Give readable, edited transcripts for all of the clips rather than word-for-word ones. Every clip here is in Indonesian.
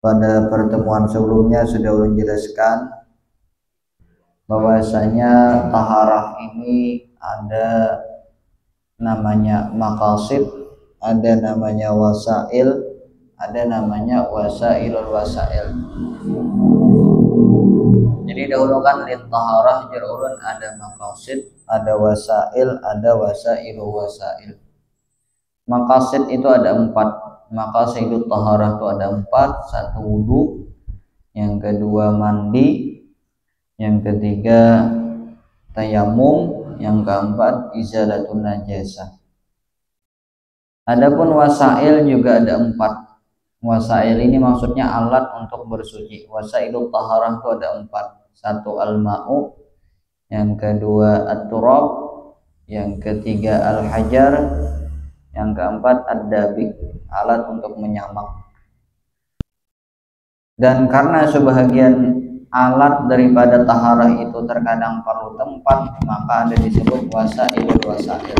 Pada pertemuan sebelumnya sudah ulun jelaskan bahwasanya taharah ini ada namanya maqasid, ada namanya wasail, ada namanya wasailul wasail. Jadi dahulu kan lin taharah urun ada maqasid, ada wasail, ada wasailul wasail. Maqasid itu ada 4. Maqasidut taharah itu ada 4. 1 wudu, yang kedua mandi, yang ketiga tayamum, yang keempat izalatun najasah. Adapun wasail juga ada 4. Wasail ini maksudnya alat untuk bersuci. Wasailut taharah itu ada 4. 1 al-ma'u, yang kedua at-turab, yang ketiga al-hajar, yang keempat ad-dabik, alat untuk menyamak. Dan karena sebahagian alat daripada taharah itu terkadang perlu tempat, maka ada disebut wasailul wasail.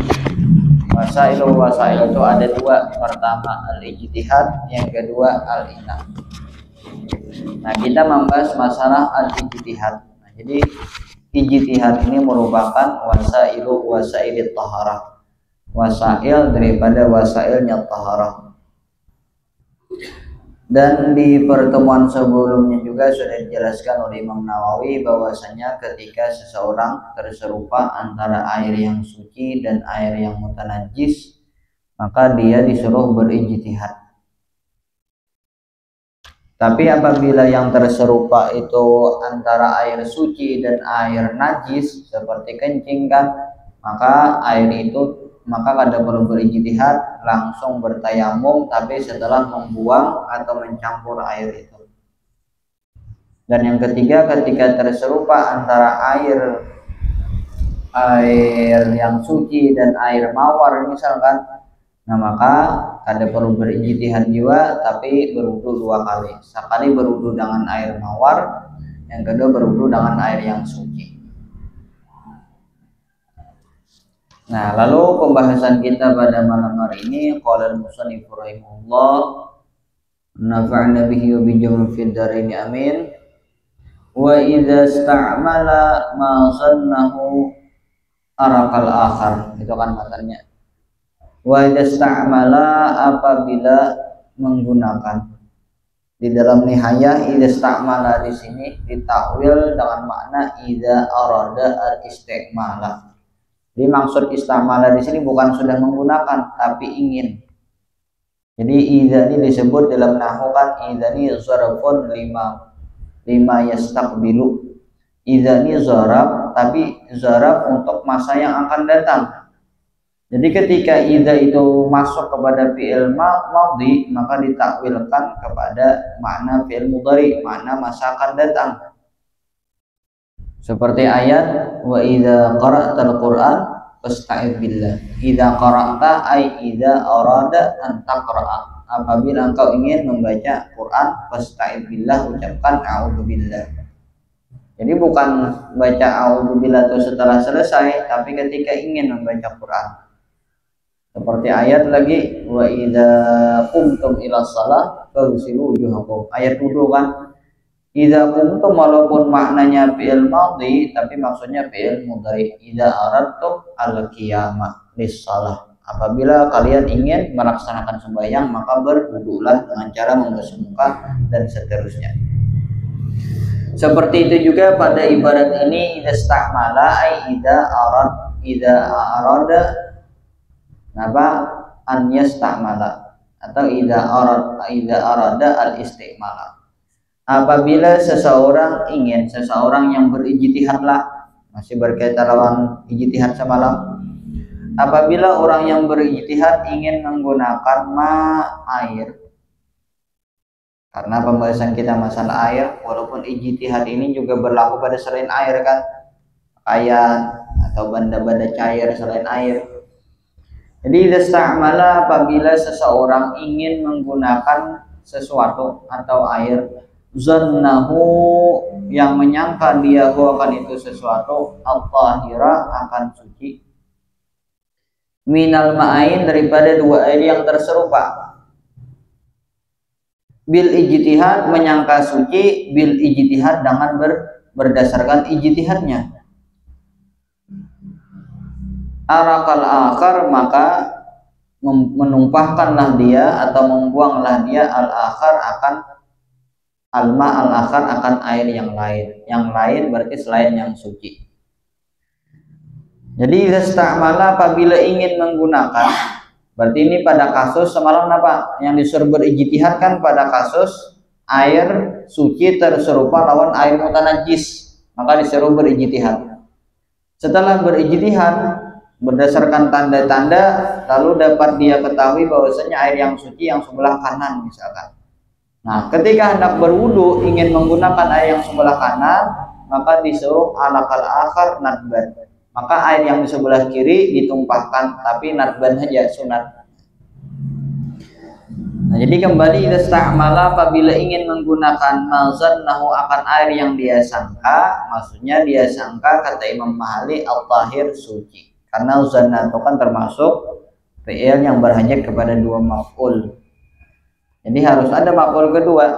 Wasailul wasail itu ada 2. Pertama al-ijtihad, yang kedua al-ina. Nah, kita membahas masalah al-ijtihad. Nah, jadi ijtihad ini merupakan wasailu wasailit taharah, wasail daripada wasailnya taharah. Dan di pertemuan sebelumnya juga sudah dijelaskan oleh Imam Nawawi bahwasanya ketika seseorang terserupa antara air yang suci dan air yang mutanajis, maka dia disuruh berijtihad. Tapi apabila yang terserupa itu antara air suci dan air najis seperti kencing kan, maka kada perlu berijtihad, langsung bertayamum, tapi setelah membuang atau mencampur air itu. Dan yang ketiga, ketika terserupa antara air yang suci dan air mawar misalkan, nah maka kada perlu berijtihad juga, tapi berwudu 2 kali. Sekali berwudu dengan air mawar, yang kedua berwudu dengan air yang suci. Nah, lalu pembahasan kita pada malam hari ini, qala al-musannif rahimahullah, nafa'na bihi wa bi jami'il fid dharain amin. Wa idza ista'mala ma sannahu arakal akhar. Itu kan matanya. Wa idza ista'mala, apabila menggunakan. Di dalam nihayah idza ista'mala di sini ditakwil dengan makna idza arada al-istimala. Jadi maksud istamala di sini bukan sudah menggunakan, tapi ingin. Jadi idza ini disebut dalam nahwu kan, idza ini zarfun lima yastaqbilu. Idza ini zarab, tapi zarab untuk masa yang akan datang. Jadi ketika idza itu masuk kepada fi'il madhi, maka ditakwilkan kepada makna fi'il mudhari, makna masa akan datang. Seperti ayat wa idza qara'tal Qur'an fasta'id billah. Idza qara'ta ay idza arada an taqra'a. Apabila engkau ingin membaca Quran, fasta'id billah, ucapkan a'udzubillah. Jadi bukan baca a'udzubillah itu setelah selesai, tapi ketika ingin membaca Quran. Seperti ayat lagi wa idza qumtum ila shalah faghsilu wujuhakum. Ayat wudu kan. Idza kuntum, walaupun maknanya fi'il madhi tapi maksudnya fi'il mudhari. Idza aradtum al-qiyamah lis-shalah. Apabila kalian ingin melaksanakan sembahyang, maka berwudulah dengan cara membasuh muka dan seterusnya. Seperti itu juga pada ibarat ini, idza istamala ay idza arada an yastamala, atau idza arada al-istimala. Apabila seseorang yang berijtihad lah, masih berkaitan lawan ijtihad semalam. Apabila orang yang berijtihad ingin menggunakan air, karena pembahasan kita masalah air, walaupun ijtihad ini juga berlaku pada selain air kan, pakaian atau benda-benda cair selain air. Jadi ista'mala, apabila seseorang ingin menggunakan sesuatu atau air, zannahu, yang menyangka dia akan itu sesuatu, al-tahira, akan suci, minal ma'ain, daripada 2 air yang terserupa. bil ijtihad menyangka suci, bil ijtihad dengan berdasarkan ijtihadnya. Arakal akhar maka menumpahkanlah dia atau membuanglah dia al akhar akan alma al akhar akan air yang lain. Yang lain berarti selain yang suci. Jadi istamala apabila ingin menggunakan, berarti ini pada kasus semalam apa yang disuruh berijtihad kan pada kasus air suci terserupa lawan air mutanajis, maka disuruh berijtihad. Setelah berijtihad berdasarkan tanda-tanda, lalu dapat dia ketahui bahwasanya air yang suci yang sebelah kanan misalkan. Nah, ketika hendak berwudu ingin menggunakan air yang sebelah kanan, maka disuruh alakal akhar nadban. Maka air yang di sebelah kiri ditumpahkan, tapi nadban saja sunat. Nah, jadi kembali istamala apabila ingin menggunakan mazannahu akan air yang dia sangka, maksudnya dia sangka kata Imam Mahali al-tahir suci. Karena zanna itu kan termasuk fi'il yang berhajat kepada dua maf'ul. Jadi harus ada maf'ul kedua.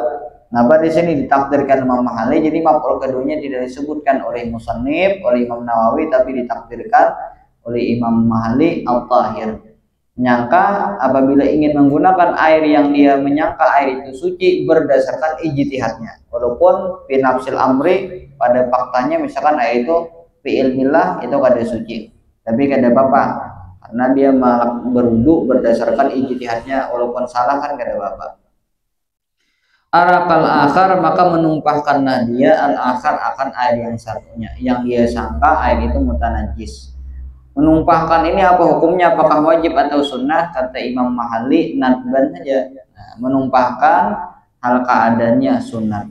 Nah, di sini ditakdirkan Imam Mahali, jadi maf'ul keduanya tidak disebutkan oleh musannif, oleh Imam Nawawi, tapi ditakdirkan oleh Imam Mahali al-tahir. Menyangka apabila ingin menggunakan air yang dia menyangka air itu suci berdasarkan ijtihadnya. Walaupun fi nafsil amri pada faktanya misalkan air itu fi ilmillah itu kada suci. Tapi kada apa-apa karena dia berwudu berdasarkan ijtihadnya, walaupun salah kan kada apa-apa. Arakal akhar maka menumpahkanlah dia al akhar akan air yang satunya yang dia sangka air itu mutanajis. Menumpahkan ini apa hukumnya, apakah wajib atau sunnah? Kata Imam Mahali nadban saja. Nah, menumpahkan hal keadaannya sunnah.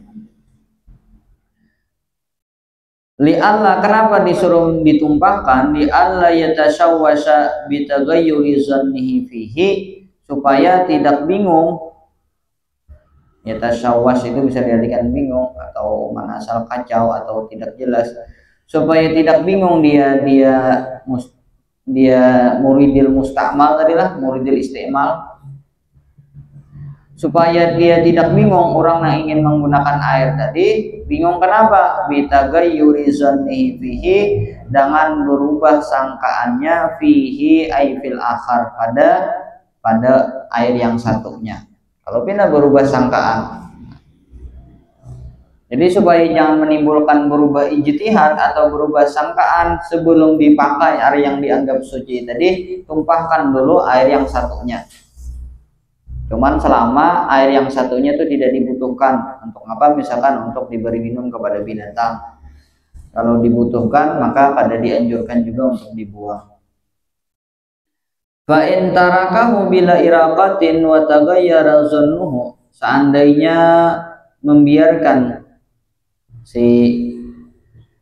Li'alla kenapa disuruh ditumpahkan? Li'alla yatashawwasha bitaghayyuri zannihi fihi, supaya tidak bingung. Yatashawwash itu bisa diartikan bingung atau mana asal kacau atau tidak jelas. Supaya tidak bingung dia muridil mustakmal tadilah, muridil istimal. Supaya dia tidak bingung orang yang ingin menggunakan air tadi, bingung kenapa? Bitaghayyuri zannihi fihi, dengan berubah sangkaannya fihi ay fil akhar pada air yang satunya. Kalau pindah berubah sangkaan. Jadi supaya jangan menimbulkan berubah ijtihad atau berubah sangkaan sebelum dipakai air yang dianggap suci tadi, tumpahkan dulu air yang satunya. Cuman selama air yang satunya itu tidak dibutuhkan untuk apa? Misalkan untuk diberi minum kepada binatang. Kalau dibutuhkan maka kada dianjurkan juga untuk dibuang. Fa in tarakahu bila iraqatin wa taghayyara zannuhu, seandainya membiarkan si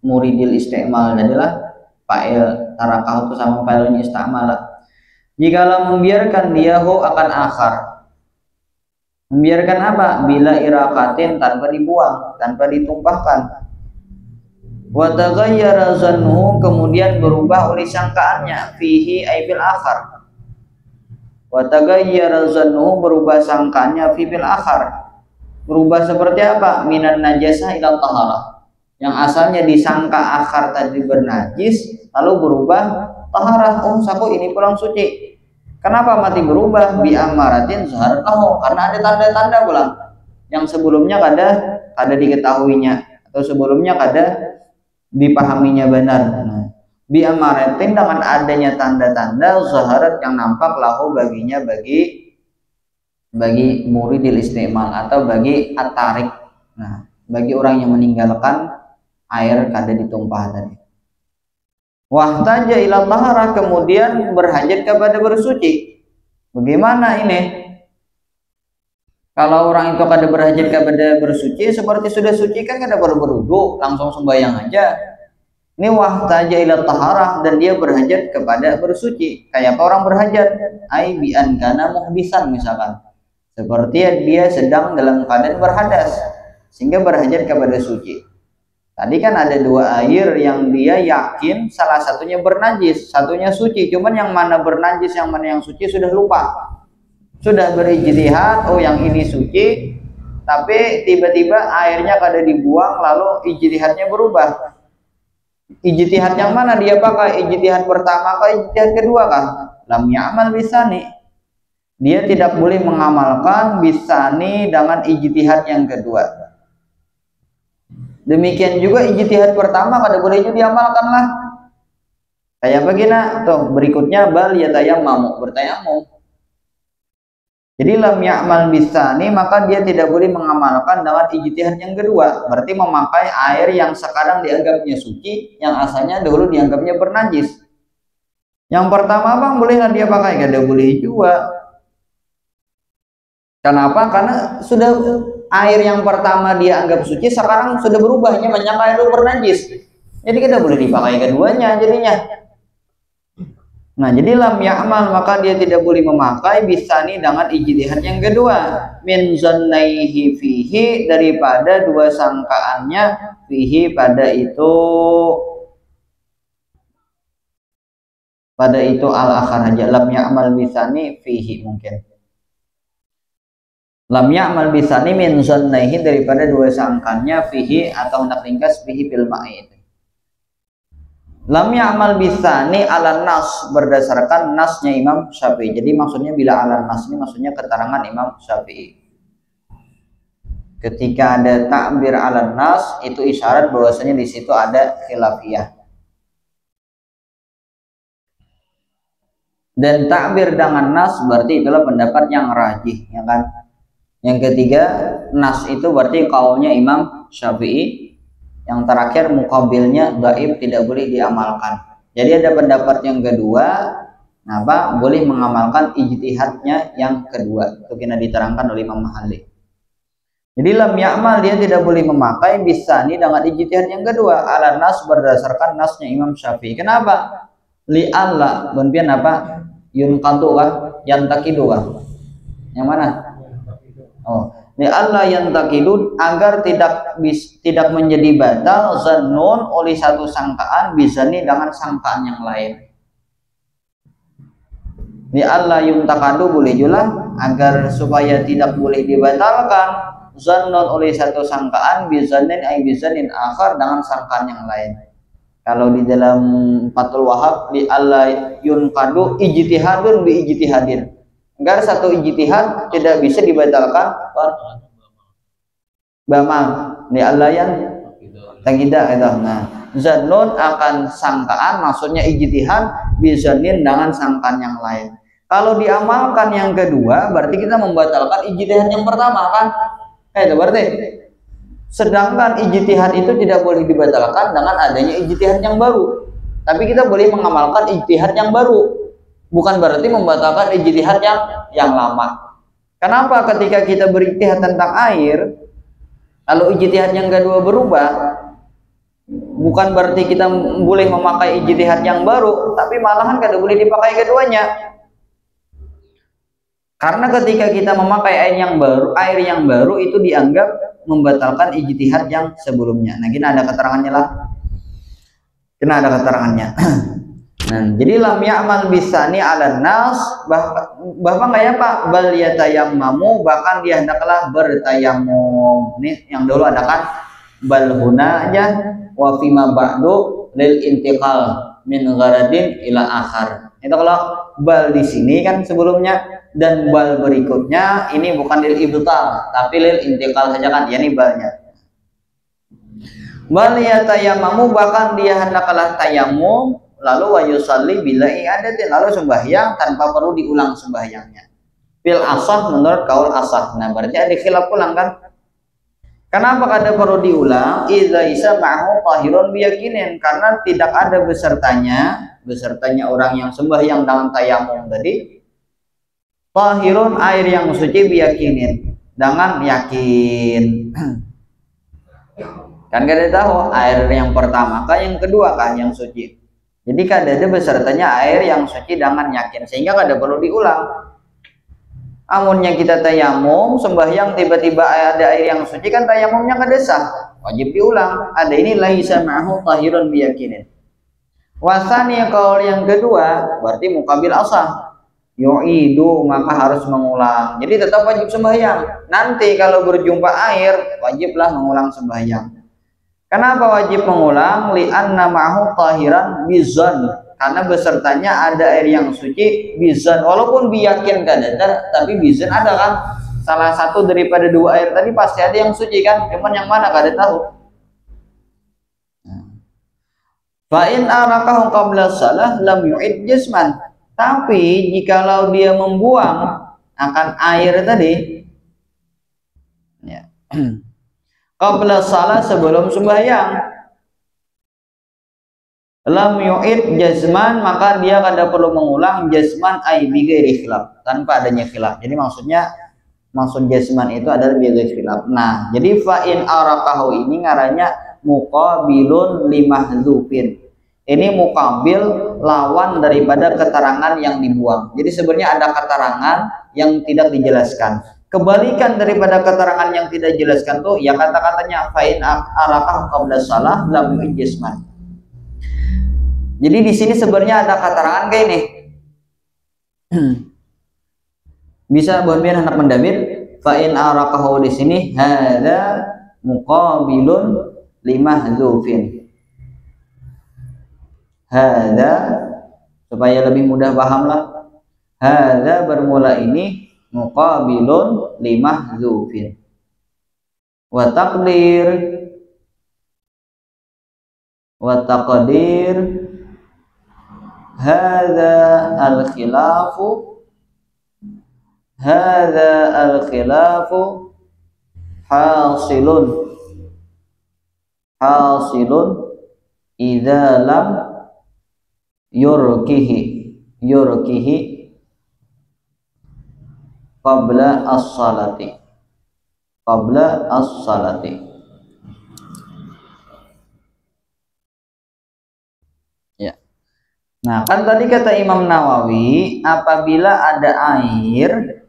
muridil istimal adalah fa'il tarakahu itu sama fa'ilnya istamala. Jikalau membiarkan dia akan akhar. Membiarkan apa? Bila iraqatin tanpa dibuang, tanpa ditumpahkan. Wa taghayyara zannuhu kemudian berubah oleh sangkaannya fihi ay fil akhar. Wa taghayyara zannuhu berubah sangkanya fi bil akhar. Berubah seperti apa? Minan najasa ila taharah. Yang asalnya disangka akhar tadi bernajis lalu berubah taharah. Oh, saku ini pulang suci. Kenapa mati berubah? Bi amaratin zaharat lahu, karena ada tanda-tanda pulang yang sebelumnya kada diketahuinya atau sebelumnya kada dipahaminya benar. Nah, bi amaratin dengan adanya tanda-tanda zaharat yang nampak lahu baginya bagi muridil istimal atau bagi at-tarik. Nah, bagi orang yang meninggalkan air kada ditumpah tadi. Wahtaja ila taharah kemudian berhajat kepada bersuci. Bagaimana ini? Kalau orang itu kada berhajat kepada bersuci, seperti sudah suci kan kada perlu berwudu, langsung sembahyang aja. Ini wahtaja ila taharah dan dia berhajat kepada bersuci. Kayak apa orang berhajat? Ai bi an kana muhdisan misalkan. Seperti dia sedang dalam keadaan berhadas sehingga berhajat kepada suci. Tadi kan ada dua air yang dia yakin salah satunya bernajis, satunya suci. Cuman yang mana bernajis, yang mana yang suci sudah lupa. Sudah berijtihad, oh yang ini suci, tapi tiba-tiba airnya kada dibuang lalu ijtihadnya berubah. Ijtihad yang mana dia pakai? Ijtihad pertama kah, ijtihad kedua kah? Lam ya'mal bisani. Dia tidak boleh mengamalkan bisani dengan ijtihad yang kedua. Demikian juga ijtihad pertama kada boleh juga diamalkan lah. Kayak begini tuh berikutnya bal yatayammamu, bertayamum. Jadi lam ya'mal bisani, maka dia tidak boleh mengamalkan dengan ijtihad yang kedua. Berarti memakai air yang sekarang dianggapnya suci, yang asalnya dahulu dianggapnya bernajis. Yang pertama bang bolehlah dia pakai, kada boleh juga. Kenapa? Karena sudah air yang pertama dia anggap suci, sekarang sudah berubahnya banyak air itu bernajis. Jadi kita boleh dipakai keduanya jadinya. Nah, jadi lam ya'mal, maka dia tidak boleh memakai bisani dengan ijtihad yang kedua. Min zannaihi fihi, daripada dua sangkaannya fihi pada itu al-akhar aja. Lam ya'mal bisani fihi mungkin. Lam ya'mal bisani min zannaihi, daripada dua sangkaannya fihi, atau nak ringkas fihi bil ma'id. Lam ya'mal bisani ala nas, berdasarkan nasnya Imam Syafi'i. Jadi maksudnya bila ala nas ini maksudnya keterangan Imam Syafi'i. Ketika ada takbir ala nas itu isyarat bahwasanya di situ ada khilafiyah. Dan takbir dengan nas berarti itulah pendapat yang rajih, ya kan? Yang ketiga, nas itu berarti kaulnya Imam Syafi'i. Yang terakhir mukabilnya dhaif, tidak boleh diamalkan. Jadi ada pendapat yang kedua, apa? Boleh mengamalkan ijtihadnya yang kedua. Itu kena diterangkan oleh Imam Mahalli. Jadi lam ya'mal, dia tidak boleh memakai bisani dengan ijtihad yang kedua. Ala nas, berdasarkan nasnya Imam Syafi'i. Kenapa? Li'alla, kemudian apa? Yunqatu kah? Yantakidu kah? Yang mana? Oh, li'alla yantakidu, agar tidak menjadi batal zannun oleh satu sangkaan bisani dengan sangkaan yang lain. Li'alla yuntakadu boleh juga agar supaya tidak boleh dibatalkan zannun oleh satu sangkaan bizanin ay bizanin akhar, dengan sangkaan yang lain. Kalau di dalam Fathul Wahab li'alla yunkadu ijtihadun bi ijtihadin, agar satu ijtihad tidak bisa dibatalkan bama li'allayan takida itu. Nah, zannun akan sangkaan, maksudnya ijtihad bizanin dengan sangkaan yang lain. Kalau diamalkan yang kedua berarti kita membatalkan ijtihad yang pertama kan? Itu berarti. Sedangkan ijtihad itu tidak boleh dibatalkan dengan adanya ijtihad yang baru. Tapi kita boleh mengamalkan ijtihad yang baru. Bukan berarti membatalkan ijtihad yang lama. Kenapa? Ketika kita berijtihad tentang air, lalu ijtihad yang kedua berubah, bukan berarti kita boleh memakai ijtihad yang baru, tapi malahan kada boleh dipakai keduanya. Karena ketika kita memakai air yang baru itu dianggap membatalkan ijtihad yang sebelumnya. Nah, kita ada keterangannya lah. Kita ada keterangannya. Nah, jadi lam ya'mal bisani ala nas, bahkan kayak Pak bal yatayammamu, bahkan dia hendaklah bertayamum. Ini yang dulu ada kan bal huna aja wa fima ba'du lil intiqal min gharadin ila akhar. Itu kalau bal di sini kan sebelumnya, dan bal berikutnya ini bukan lil ibtal tapi lil intiqal saja kan, yakni balnya. Bal yatayammamu, bahkan dia hendaklah tayamum, lalu wa yusalli bila i'adatin, lalu sembahyang tanpa perlu diulang sembahyangnya. Fil asah, menurut kaul asah. Nah, berarti ada khilaf ulang kan? Kenapa kada perlu diulang? Idza isa ma'hu tahirun biyakinin, karena tidak ada besertanya orang yang sembahyang dengan tayamum tadi, tahirun air yang suci biyakinin, dengan yakin. Kan kada tahu air yang pertama kah yang kedua kah yang suci. Jadi kada ada besertanya air yang suci dengan yakin, sehingga kada perlu diulang. Amunnya kita tayamum sembahyang tiba-tiba ada air yang suci, kan tayamumnya kada sah, wajib diulang. Ada ini laisa ma'hu tahirun biyakinin. Wasani, kalau yang kedua berarti mukabil asah, yu'idu, maka harus mengulang. Jadi tetap wajib sembahyang. Nanti kalau berjumpa air, wajiblah mengulang sembahyang. Kenapa wajib mengulang? Li'anna ma'hu tahiran bizan, karena besertanya ada air yang suci bizan. Walaupun biyakin kadada, tapi bizan ada kan? Salah satu daripada dua air tadi pasti ada yang suci kan? Cuman yang mana kada tahu. Fa in arakahu qabla shalah lam yu'id jisman. Tapi jikalau dia membuang akan air tadi, ya, qabla shalah, sebelum sembahyang, lam yu'id jazman, maka dia kada perlu mengulang jazman ay bi ghairi khilaf, tanpa adanya khilaf. Jadi maksud jazman itu adalah bi ghairi khilaf. Nah, jadi fa in arakahu ini ngaranya muqabilun limahdhufin. Ini mukabil, lawan daripada keterangan yang dibuang. Jadi sebenarnya ada keterangan yang tidak dijelaskan. Kebalikan daripada keterangan yang tidak dijelaskan tuh ya kata-katanya fa in arakahu qabla shalah lam yu'id jisman. Jadi di sini sebenarnya ada keterangan kayak ini. Bisa buat-buat anak mendamir, fa in arakahu di sini hadza muqabilun limahdhufin. Hadza, supaya lebih mudah paham lah. Hadza bermula ini muqabilun limahdhufin. Wa taqdir hadza al-khilafu hasilun idza lam yurkihi qabla as-salati. Ya. Nah, kan tadi kata Imam Nawawi, apabila ada air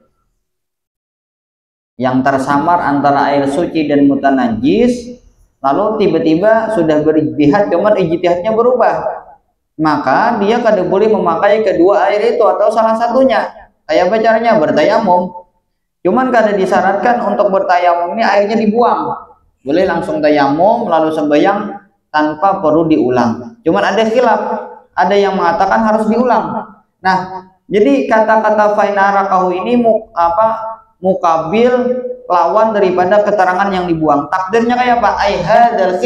yang tersamar antara air suci dan mutanajis, lalu tiba-tiba sudah berijtihad, cuman ijtihadnya berubah, maka dia kada boleh memakai kedua air itu atau salah satunya. Kayak apa caranya? Bertayamum. Cuman kada disyaratkan untuk bertayamum ini airnya dibuang. Boleh langsung tayamum lalu sembahyang tanpa perlu diulang. Cuman ada khilaf. Ada yang mengatakan harus diulang. Nah, jadi kata-kata fa in arakahu ini mukabil, lawan daripada keterangan yang dibuang. Takdirnya kayak apa? Ai hadzal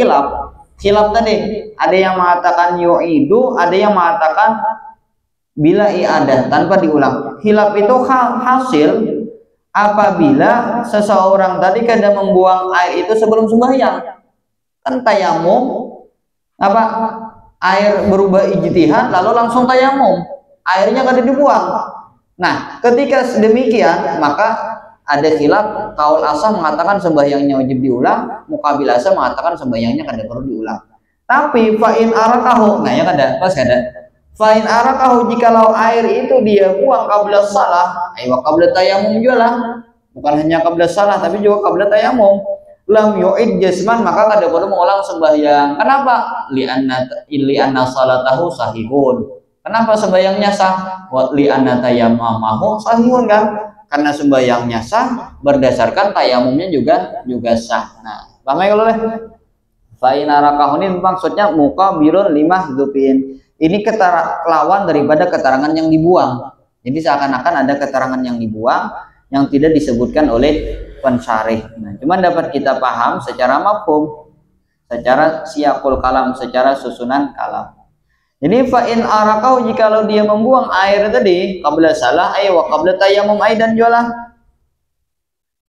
khilaf tadi, ada yang mengatakan yu'idu, ada yang mengatakan bila i'adah, tanpa diulang. Khilaf itu hasil apabila seseorang tadi kada membuang air itu sebelum sembahyang. Kan tayamum air berubah ijtihad lalu langsung tayamum, airnya kada dibuang. Nah, ketika demikian maka ada khilaf, kaul asah mengatakan sembahyangnya wajib diulang, mukabil asah mengatakan sembahyangnya kada perlu diulang. Tapi fa in arakahu, nah ya kada, pas kada. Fa in arakahu, jikalau air itu dia buang qabla shalah, wa qabla tayamum juga lah. Bukan hanya qabla shalah tapi juga qabla tayamum. Lam yu'id jisman, maka kada perlu mengulang sembahyang. Kenapa? Li'anna salatahu sahihun. Kenapa sembahyangnya sah? Wa li'anna tayammamahu sahihun kan? Karena sembahyangnya sah berdasarkan tayamumnya juga sah. Nah, paham ya kalau fa in arakahu ini maksudnya muqabilun limahdhufin. Ini lawan daripada keterangan yang dibuang. Jadi seakan-akan ada keterangan yang dibuang yang tidak disebutkan oleh pensyarih. Nah, cuman dapat kita paham secara mafhum, secara siyaqul kalam, secara susunan kalam. Jadi fa in arakahu, jikalau dia membuang air tadi qabla shalah wa qabla tayammum aidan jualah,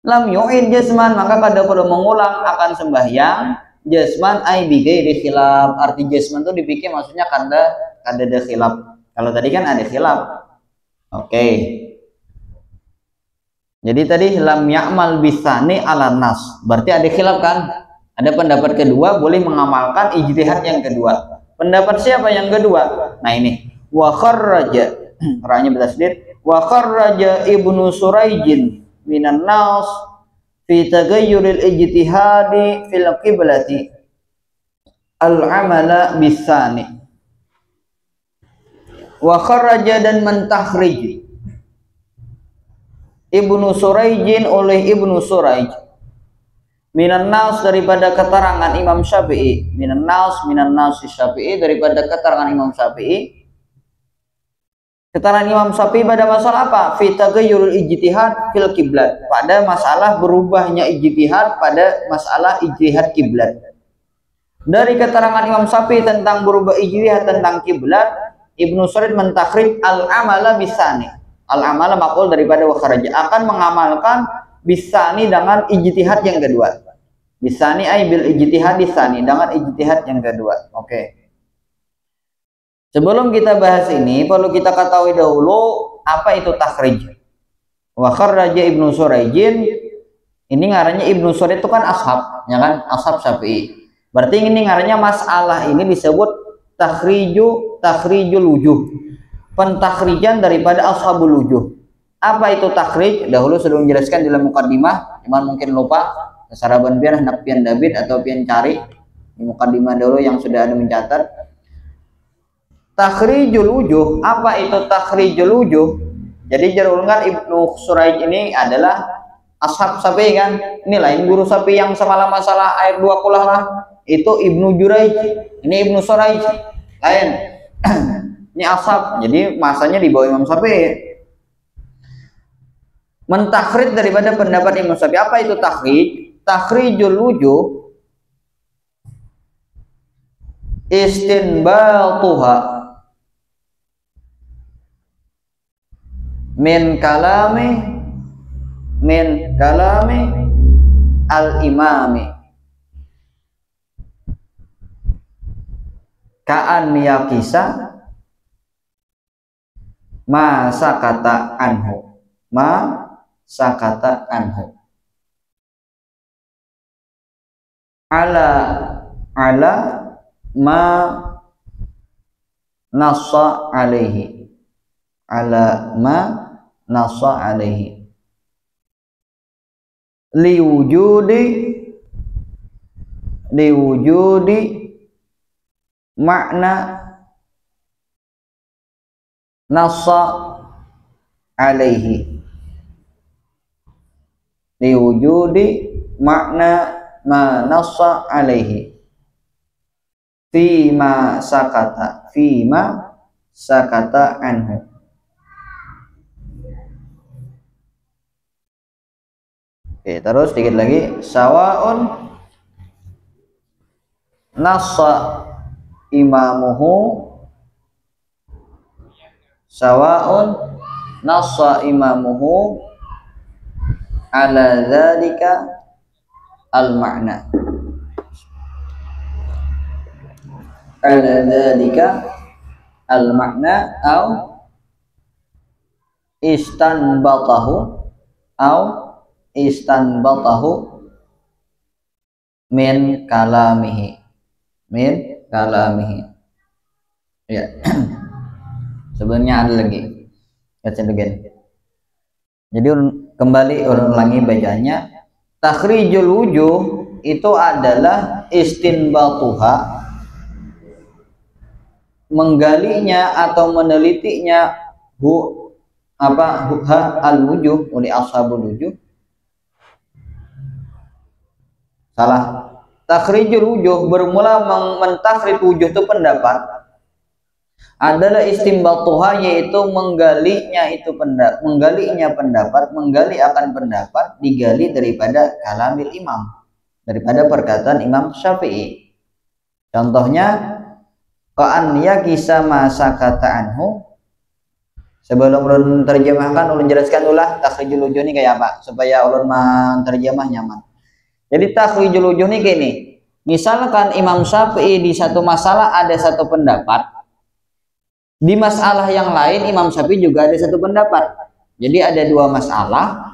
lam yu'id jasman, maka kada perlu mengulang akan sembahyang. Jasman ai bi ghairi khilaf. Arti jasman itu dipikir maksudnya kada ada khilaf. Kalau tadi kan ada khilaf. Oke. Jadi tadi lam ya'mal bisani ala nas. Berarti ada khilaf kan? Ada pendapat kedua boleh mengamalkan ijtihad yang kedua. Pendapat siapa yang kedua? Nah ini, wa kharraja, ra'nya bertasdid, wa kharraja Ibnu Suraijin minan nas fi tagayyuril ijtihadi fil qiblati al-amala bisani. Wa kharraja, dan mentakhrij, Ibnu Suraijin oleh Ibnu Suraij, minan nas daripada keterangan Imam Syafi'i, minan nas Syafi'i daripada keterangan Imam Syafi'i. Keterangan Imam Syafi'i pada masalah apa? Fi taghayyurul ijtihad fil kiblat, pada masalah berubahnya ijtihad pada masalah ijtihad kiblat. Dari keterangan Imam Syafi'i tentang berubah ijtihad tentang kiblat, Ibnu Suraij mentakhrij al-amala bisani. Al-amala maqul daripada wa kharaja, akan mengamalkan bisani dengan ijtihad yang kedua. Bisani ay bil ijtihad bisani, dengan ijtihad yang kedua. Oke. Sebelum kita bahas ini, perlu kita ketahui dahulu apa itu takhrij. Wa kharaja Ibnu Suraijin, ini ngarannya Ibnu Suraij itu kan ashab, ya kan? Ashab Syafi'i. Berarti ini ngarannya masalah ini disebut takhrijul wujuh. Pentakhrijan daripada ashabul wujuh. Apa itu takhrij? Dahulu sudah menjelaskan dalam mukaddimah, cuman mungkin lupa. Saraban biar hendak pian David atau pian cari di mukaddimah dahulu yang sudah ada mencatat. Takhrijul wujuh, apa itu takhrijul wujuh? Jadi jarulungan Ibnu Suraij ini adalah ashab Syafi'i kan? Ini lain guru Syafi'i yang semalam masalah ayat 2 kulah lah. Itu Ibnu Juraij, ini Ibnu Suraij. Lain. Ini ashab, jadi masanya di bawah Imam Syafi'i. Mentakhrij daripada pendapat Imam Syafi'i. Apa itu takhrij? Takhrijul wujuh istinbatuha min kalami al-imami ka'an yakisa ma sakata anhu ala ma nassa alaihi liwujudi makna nassa alaihi, liwujudi makna ma nassa alaihi fima sakata anhu. Oke, terus sedikit lagi. Sawaun nassa imamuhu ala dzalika al-ma'na, au istanbatahu min kalamihi. Ya. Sebenarnya ada lagi. Jadi kembali ulangi bacanya. Takhrijul wujuh itu adalah istinbatuha, menggalinya atau menelitinya al-wujuh oleh ashabul wujuh. Salah. Takhrijul wujuh bermula mentakhrij wujuh itu pendapat, adalah istinbatuha, yaitu menggali akan pendapat, digali daripada kalamil imam, daripada perkataan Imam Syafi'i. Contohnya ka'an yakisa ma sakata anhu. Sebelum ulun terjemahkan, ulun jelaskan ulah takhrijul wujuh ini kayak apa supaya ulun menterjemah nyaman. Jadi takhrijul wujuh ini gini, misalkan Imam Syafi'i di satu masalah ada satu pendapat, di masalah yang lain Imam Syafi'i juga ada satu pendapat. Jadi ada dua masalah.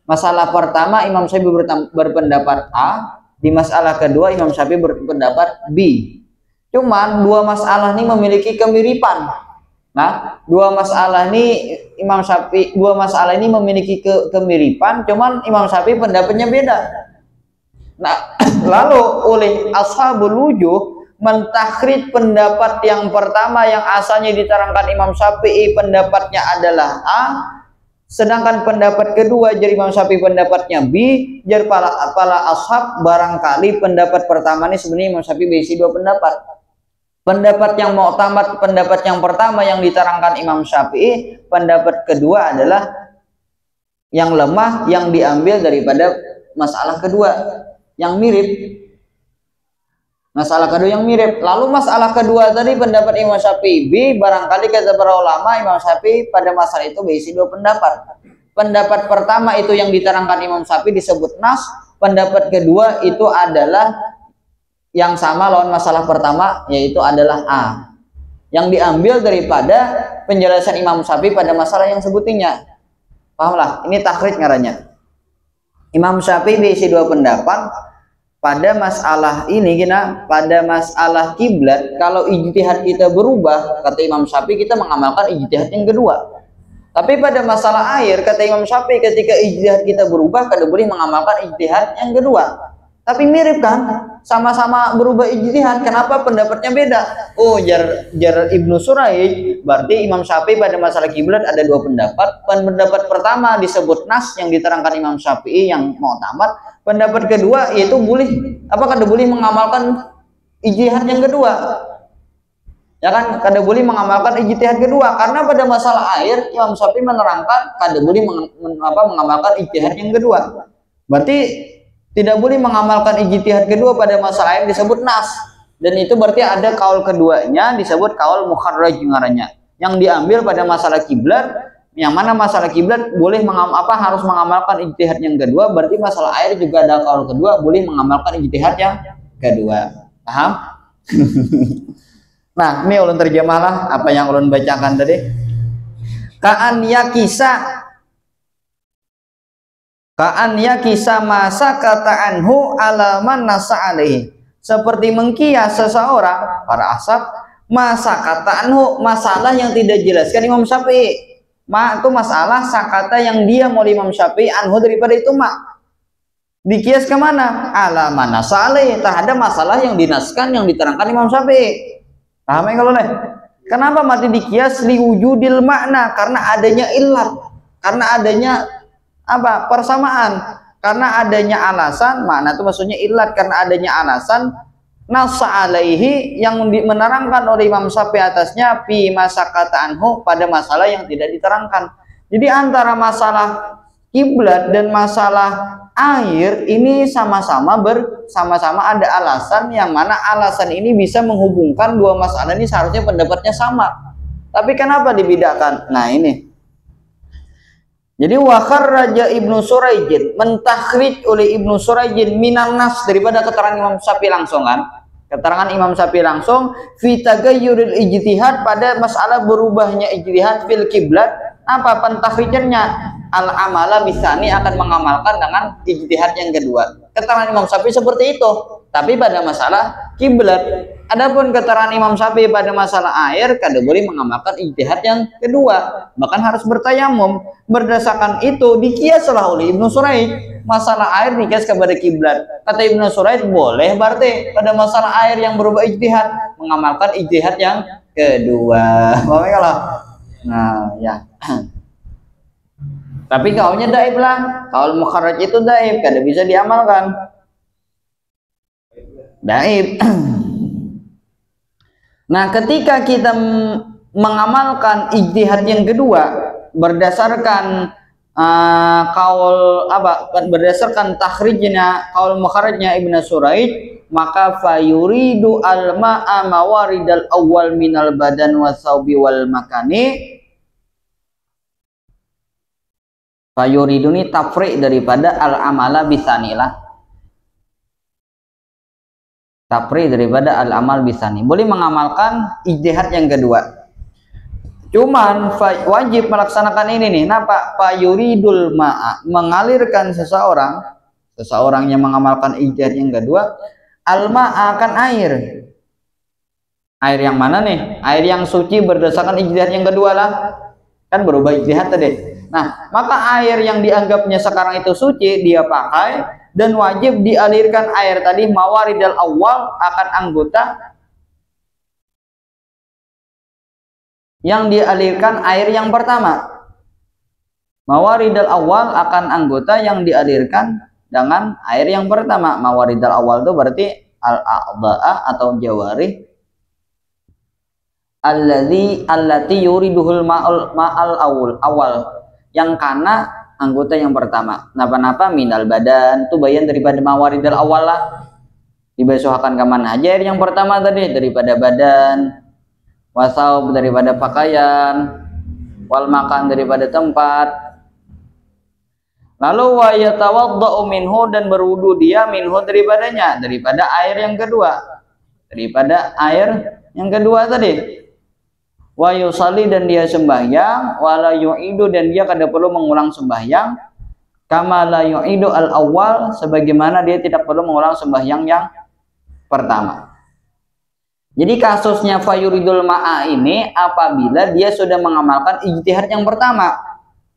Masalah pertama Imam Syafi'i berpendapat A, di masalah kedua Imam Syafi'i berpendapat B. Cuman dua masalah ini memiliki kemiripan. Nah, dua masalah ini memiliki kemiripan, cuman Imam Syafi'i pendapatnya beda. Nah, lalu oleh ashabul wujuh mentakhrij pendapat yang pertama yang asalnya diterangkan Imam Syafi'i pendapatnya adalah A, Sedangkan pendapat kedua jadi Imam Syafi'i pendapatnya B, jadi para ashab barangkali pendapat pertama ini sebenarnya Imam Syafi'i berisi dua pendapat. Pendapat yang mu'tamad, pendapat yang pertama yang diterangkan Imam Syafi'i, pendapat kedua adalah yang lemah yang diambil daripada masalah kedua yang mirip. Masalah kedua yang mirip. Lalu masalah kedua tadi pendapat Imam Syafi'i B, barangkali kata para ulama Imam Syafi'i pada masalah itu berisi dua pendapat. Pendapat pertama itu yang diterangkan Imam Syafi'i disebut nas. Pendapat kedua itu adalah yang sama lawan masalah pertama, yaitu adalah A, yang diambil daripada penjelasan Imam Syafi'i pada masalah yang sebutinya. Pahamlah, ini takhrij ngarannya. Imam Syafi'i berisi dua pendapat pada masalah ini, pada masalah kiblat. Kalau ijtihad kita berubah, kata Imam Syafi'i, kita mengamalkan ijtihad yang kedua. Tapi pada masalah air, kata Imam Syafi'i, ketika ijtihad kita berubah, kada boleh mengamalkan ijtihad yang kedua. Tapi mirip kan, sama-sama berubah ijtihad. Kenapa pendapatnya beda? Oh, jar Ibnu Suraij, berarti Imam Syafi'i pada masalah kiblat ada dua pendapat. Pendapat pertama disebut nas yang diterangkan Imam Syafi'i yang mu'tamad. Pendapat kedua yaitu boleh, kada boleh mengamalkan ijtihad yang kedua. Ya kan, kada boleh mengamalkan ijtihad kedua karena pada masalah air Imam Syafi'i menerangkan kada boleh mengamalkan ijtihad yang kedua. Berarti tidak boleh mengamalkan ijtihad kedua pada masalah air disebut nas, dan itu berarti ada kaul keduanya disebut kaul mukharraj ngarannya, yang diambil pada masalah kiblat, yang mana masalah kiblat boleh harus mengamalkan ijtihad yang kedua, berarti masalah air juga ada kaul kedua boleh mengamalkan ijtihad yang kedua. Paham? Nah, ini ulun terjemahlah apa yang ulun bacakan tadi. Ka'an yakisa masa kata anhu alaman nasa alaihi, seperti mengkias seseorang para ashab masa kata anhu, masalah yang tidak jelaskan Imam Syafi'i. Itu masalah sakata yang dia mau Imam Syafi'i anhu daripada itu dikias kemana? Alaman nasa alaihi, terhadap masalah yang dinaskan yang diterangkan Imam Syafi'i. Paham ya kalau kenapa mati dikias? Liwujudil makna, karena adanya illat, karena adanya persamaan, karena adanya alasan. Makna itu maksudnya illat, karena adanya alasan nassa alaihi yang menerangkan oleh Imam Syafi'i atasnya fi masakata anhu, pada masalah yang tidak diterangkan. Jadi antara masalah kiblat dan masalah air ini sama-sama ada alasan, yang mana alasan ini bisa menghubungkan dua masalah ini, seharusnya pendapatnya sama. Tapi kenapa dibedakan? Nah ini. Jadi wakharraja Ibnu Suraijin, mentakhrij oleh Ibnu Suraijin minan nas, daripada keterangan Imam Syafi'i langsung kan. Keterangan Imam Syafi'i langsung fi tagayyuril ijtihad, pada masalah berubahnya ijtihad fil kiblat. Apa pentakhrijannya? Al-amala bisani, akan mengamalkan dengan ijtihad yang kedua. Keterangan Imam Syafi'i seperti itu. Tapi pada masalah kiblat, adapun keterangan Imam Syafi'i pada masalah air, kada boleh mengamalkan ijtihad yang kedua, bahkan harus bertayamum. Berdasarkan itu dikiaslah oleh Ibnu Suraij, masalah air dikias kepada kiblat. Kata Ibnu Suraij, boleh berarti pada masalah air yang berubah ijtihad mengamalkan ijtihad yang kedua. Nah ya. Tapi kaulnya daif lah, kaul mukharraj itu daif, kada bisa diamalkan. Daif. Nah, ketika kita mengamalkan ijtihad yang kedua berdasarkan berdasarkan takhrijnya kaul mukharrajnya Ibnu Suraij, maka fayuridu al-ma'a mawaridal awwal minal badan wasaubi wal makani. Fayuridu ini tafri' daripada al-amala bisanilah. Tafri' daripada al-amal bisani. Boleh mengamalkan ijtihad yang kedua. Cuman wajib melaksanakan ini nih. Napa? Fayuridul ma'a, mengalirkan seseorang yang mengamalkan ijtihad yang kedua, al-ma'a akan air. Air yang mana nih? Air yang suci berdasarkan ijtihad yang kedua lah. Kan berubah ijtihad tadi. Nah, maka air yang dianggapnya sekarang itu suci dia pakai, dan wajib dialirkan air tadi mawaridal awal, akan anggota yang dialirkan air yang pertama. Mawaridal awal akan anggota yang dialirkan dengan air yang pertama. Mawaridal awal itu berarti al-a'dha'a atau jawarih allati yuriduhul ma'al awal yang karena anggota yang pertama. Napa-napa minal badan itu bayan daripada mawaridal awal lah. Dibasuhkan ke mana aja air yang pertama tadi, daripada badan, wasaub daripada pakaian, wal makan daripada tempat. Lalu wa yatawaddau minhu dan berwudu dia minhu daripadanya, daripada air yang kedua. Daripada air yang kedua tadi. Wa yusalli dan dia sembahyang, wala yu'idu dan dia kada perlu mengulang sembahyang, kama la yu'idu al-awwal sebagaimana dia tidak perlu mengulang sembahyang yang pertama. Jadi kasusnya fayuridul ma'a ini apabila dia sudah mengamalkan ijtihad yang pertama.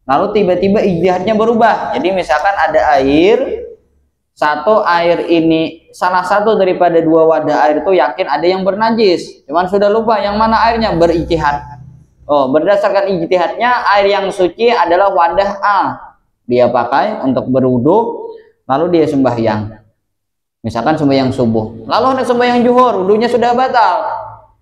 Lalu tiba-tiba ijtihadnya berubah. Jadi misalkan ada air, air ini salah satu daripada dua wadah air itu yakin ada yang bernajis, cuman sudah lupa yang mana airnya, berijtihad. Oh, berdasarkan ijtihadnya air yang suci adalah wadah A. Dia pakai untuk berwudu, lalu dia sembahyang. Misalkan sembahyang subuh, lalu ada sembahyang zuhur, wudunya sudah batal.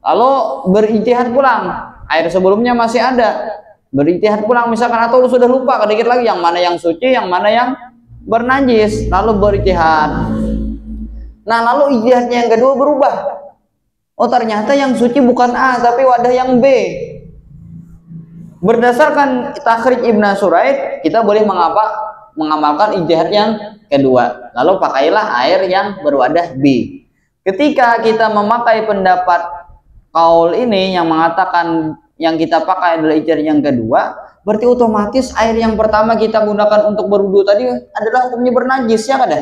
Lalu berijtihad pulang, air sebelumnya masih ada. Berijtihad pulang misalkan, atau sudah lupa sedikit lagi yang mana yang suci, yang mana yang bernajis, lalu berijtihad. Nah, lalu ijtihadnya yang kedua berubah. Oh, ternyata yang suci bukan A tapi wadah yang B. Berdasarkan takhrij Ibnu Suraid, kita boleh mengamalkan ijtihad yang kedua. Lalu pakailah air yang berwadah B. Ketika kita memakai pendapat kaul ini yang mengatakan yang kita pakai adalah ijtihad yang kedua, berarti otomatis air yang pertama kita gunakan untuk berwudu tadi adalah hukumnya bernajis, ya kan?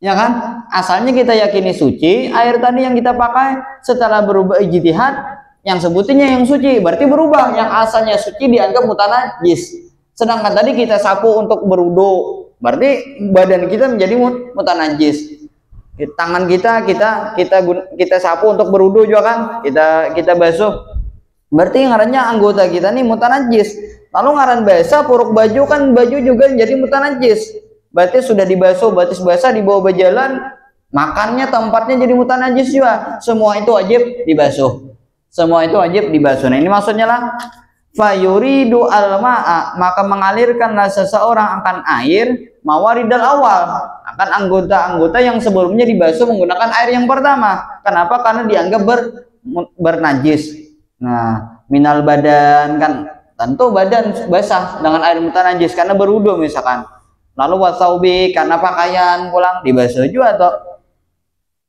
Ya kan? Asalnya kita yakini suci, air tadi yang kita pakai setelah berubah ijtihad yang sebutnya yang suci, berarti berubah, yang asalnya suci dianggap mutanajis. Sedangkan tadi kita sapu untuk berwudu, berarti badan kita menjadi mutanajis. Tangan kita sapu untuk berwudu juga kan? Kita basuh. Berarti ngarannya anggota kita nih mutanajis. Lalu ngaran basah puruk baju kan, baju juga jadi mutanajis. Berarti sudah dibasuh, batis basah dibawa berjalan, makannya tempatnya jadi mutanajis juga. Semua itu wajib dibasuh. Semua itu wajib dibasuh. Nah, ini maksudnya lah fayuridu al-ma'a, maka mengalirkanlah seseorang akan air mawaridal awal, akan anggota-anggota yang sebelumnya dibasuh menggunakan air yang pertama. Kenapa? Karena dianggap bernajis. Nah, minal badan kan tentu badan basah dengan air mutanajis karena berwudu misalkan. Lalu wasaubi karena pakaian pulang dibasuh juga atau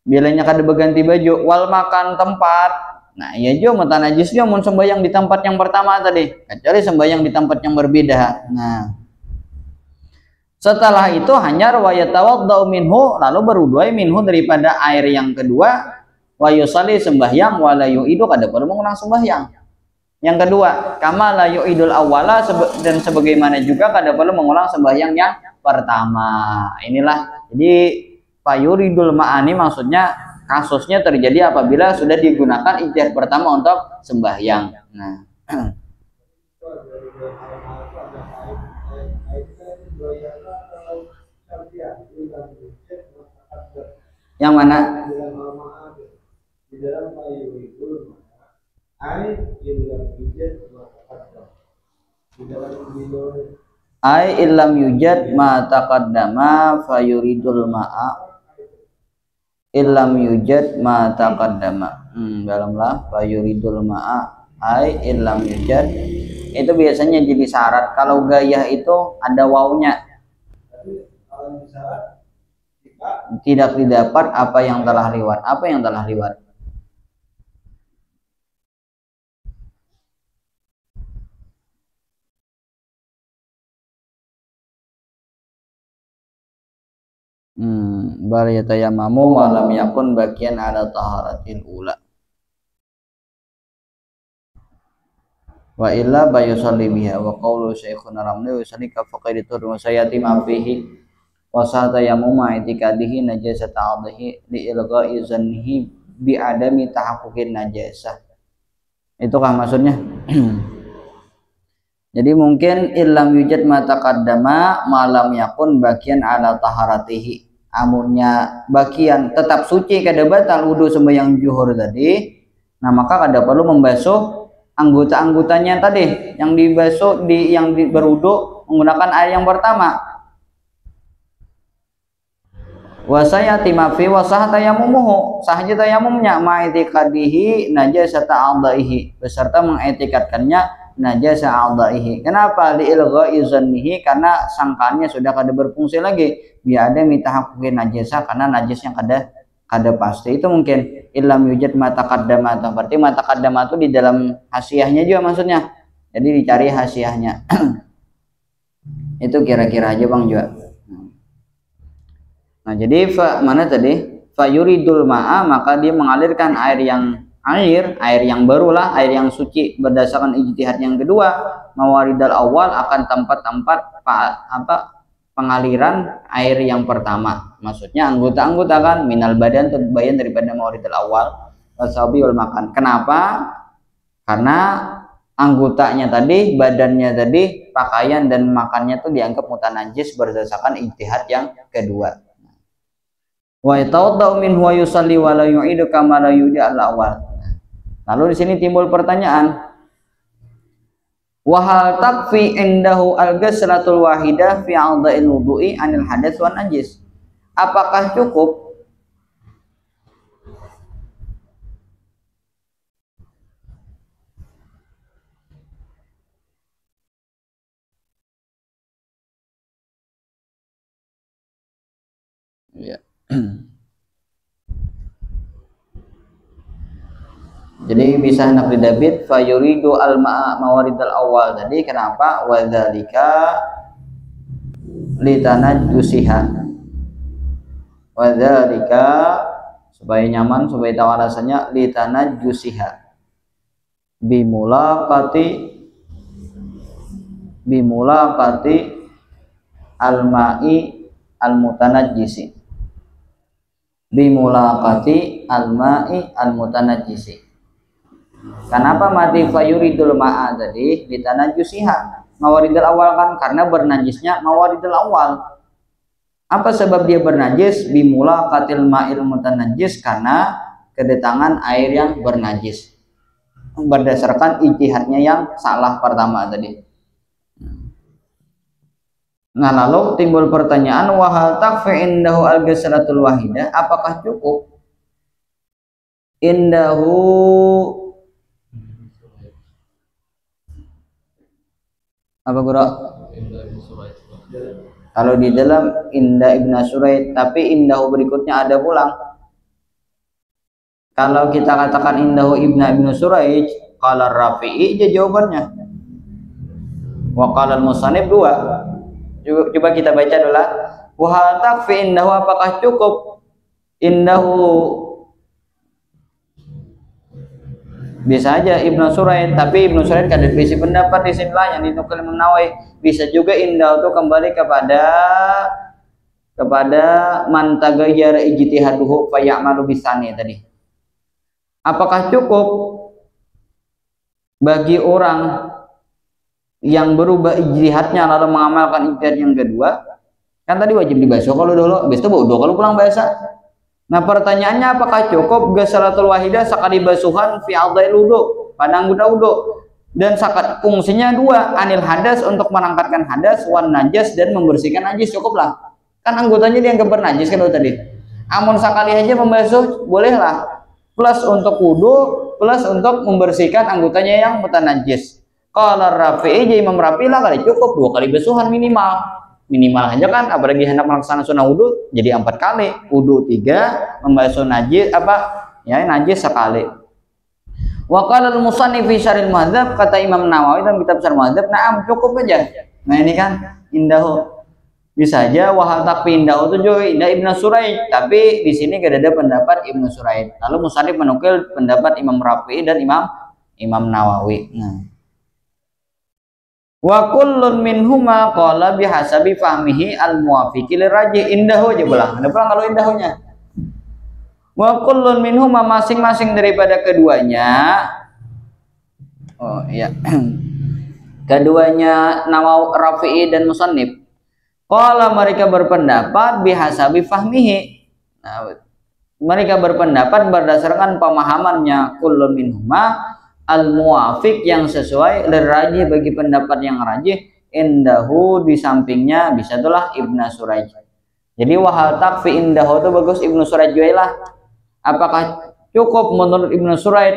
bilanya kada berganti baju, wal makan tempat. Nah, iya juga mutanajis juga mau sembahyang di tempat yang pertama tadi, kecuali sembahyang di tempat yang berbeda. Nah, setelah itu hanya riwayat tawaddau minhu, lalu berwudu minhu daripada air yang kedua. Wa yusalli sembahyang wala yu'idu kada perlu mengulang sembahyang. Yang kedua, kama la yu'idul awwala dan sebagaimana juga kada perlu mengulang sembahyang yang pertama. Inilah jadi fayuridul ma'ani maksudnya kasusnya terjadi apabila sudah digunakan ijtihad pertama untuk sembahyang. Nah, yang mana? Di dalam fayuridul ai illam yujad ma taqaddam. Di dalam ai illam yujad ma taqaddama fayuridul ma'a illam yujad ma taqaddama. Dalamlah fayuridul ma'a ai illam yujad itu biasanya jadi syarat. Kalau gayah itu ada wawunya. Kalau syarat tidak didapat apa yang telah lewat. Apa yang telah lewat? Bal yatayammamu wa lam yakun baqiyan ala taharatil ula wa illa bayusalli biha wa qawlu syekhuna ramli wa yusalli ka faqaiditur wa sayati ma fihi wa satayammu ma itikadihi najasat ta'adhihi li ilgha'i zannihi bi adami tahaqquqin najasah. Itukah maksudnya? Jadi mungkin illam yujad ma taqaddama malam yakun bagian ala taharatihi. Amunnya bagian tetap suci kada batal wudu sembahyang zuhur tadi. Nah, maka kada perlu membasuh anggota-anggotanya tadi yang dibasuh yang berwudu menggunakan air yang pertama. Wasayati mafi wasah tayamumuhu, sahja tayamumnya ma'itiqadihi najasata a'dha'ihi, beserta mengetikatkannya najasa a'dha'ihi. Kenapa? Li'ilgha'i zannihi, karena sangkaannya sudah kada berfungsi lagi. Biar ada mitahaqqiqin najasa, karena najasnya kada pasti. Itu mungkin illam yujad ma taqaddama, berarti ma taqaddama itu di dalam hasiyahnya juga maksudnya. Jadi dicari hasiyahnya. Itu kira-kira aja Bang juga. Nah, jadi mana tadi? Fa yuridul ma'a, maka dia mengalirkan air yang baru lah, air yang suci berdasarkan ijtihad yang kedua, mawaridal awal, akan tempat-tempat pengaliran air yang pertama. Maksudnya anggota-anggota kan minal badan, bayan daripada mawaridal awal, wasabi wal makan. Kenapa? Karena anggotanya tadi, badannya tadi, pakaian dan makannya itu dianggap mutanajis berdasarkan ijtihad yang kedua. Wa yatawaddau minhu wa yusalli wa la yu'idu kama la yu'idi al-awwal. Lalu di sini timbul pertanyaan, wa hal takfi indahu al-ghaslatul wahidah fi a'dha'il wudu'i anil hadats wan najis? Apakah cukup ya. Jadi bisa hendak didabit fa yuridu al ma'a mawaridal awal tadi. Kenapa? Wa dzalika litanajjusiha. Wa dzalika supaya nyaman, supaya tahu rasanya, litanajjusiha bimulaqati al-ma'i al-mutanajjisi. Bimulaqati al-ma'i al-mutanajjisi. Kenapa mati fayuridul ma'a tadi litanajjusiha mawaridul awal kan? Karena bernajisnya mawaridul awal. Apa sebab dia bernajis? Bimulaqatil ma'il mutanajjis, karena kedatangan air yang bernajis berdasarkan ijtihadnya yang salah pertama tadi. Nah, lalu timbul pertanyaan, wa hal takfi indahu al-ghaslatul wahidah? Apakah cukup indahu apa guru? Kalau di dalam inda Ibnu Suraid, tapi indahu berikutnya ada pulang. Kalau kita katakan indahu Ibnu Suraid, qala Rafi'i, aja jawabannya. Wa qala al-musannif dua. Coba kita baca dulu. Wa hal takfi indahu, apakah cukup indahu? Bisa aja Ibnu Suraid, tapi Ibnu Suraid kada berisi pendapat di sini lah yang dinukil Imam Nawawi. Bisa juga indah itu kembali kepada man tagayyara ijtihaduhu fa ya'malu bisani tadi. Apakah cukup bagi orang yang berubah ijtihadnya lalu mengamalkan ijtihad yang kedua? Kan tadi wajib dibasuh kalau dulu, habis itu wudu kalau pulang biasa. Nah, pertanyaannya, apakah cukup ghasalatul wahidah sekali basuhan fi a'dha'il wudu, pada anggota wudu, dan sakat fungsinya dua, anil hadas, untuk menangkatkan hadas, wan najas, dan membersihkan najis, cukuplah. Kan anggotanya dianggap bernajis kalau tadi. Amun sekali aja membasuh bolehlah, plus untuk wudu, plus untuk membersihkan anggotanya yang mutanajis. Kalau Rafi'i, Imam Rafi'i lah kali cukup 2 kali basuhan minimal aja kan, apalagi hendak melaksanakan sunnah wudu jadi 4 kali, wudu 3, membasuh najis najis sekali. Wa qala al-musannif fi syarhil madzhab, kata Imam Nawawi dalam kitab Syarh Madzhab, na'am cukup aja. Nah, ini kan indahu bisa aja wa hal takfi indahu itu juga indah Ibnu Suraid, tapi di sini gak ada pendapat Ibnu Suraid. Lalu musannif menukil pendapat Imam Rafi'i dan Imam Nawawi. Nah, wa kullun minhuma qala bihasabi fahmihi al-muwafiqi lirajih. Indahu aja pulang. Ada pulang kalau indahunya. Wa kullun minhuma, masing-masing daripada keduanya. Oh iya. keduanya Nawawi, Rafi'i dan Musannif. Qala mereka berpendapat bihasabi fahmihi. Nah, mereka berpendapat berdasarkan pemahamannya kullun minhuma al-muwafiq yang sesuai lirajih bagi pendapat yang rajih indahu di sampingnya bisa itulah Ibnu Suraij. Jadi wahal takfi indahu itu bagus Ibnu Suraij lah. Apakah cukup menurut Ibnu Suraij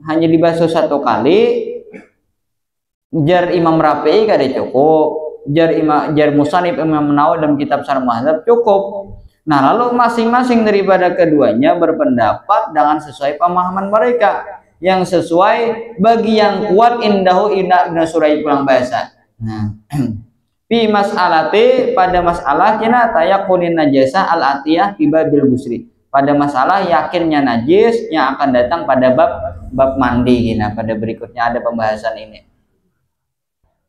hanya dibahas satu kali? Jar Imam Rafi'i kada cukup. Jar Musannif Imam Nawawi dalam kitab Syarh Muhadzab cukup. Nah, lalu masing-masing daripada keduanya berpendapat dengan sesuai pemahaman mereka yang sesuai bagi yang kuat indahu Ibnu Suraij pulang bahasa. Nah, fi mas'alati pada masalah kina tayaqunin najasa al-atiyah fi babil ghusli. Pada masalah yakinnya najis yang akan datang pada bab mandi. Nah, pada berikutnya ada pembahasan ini.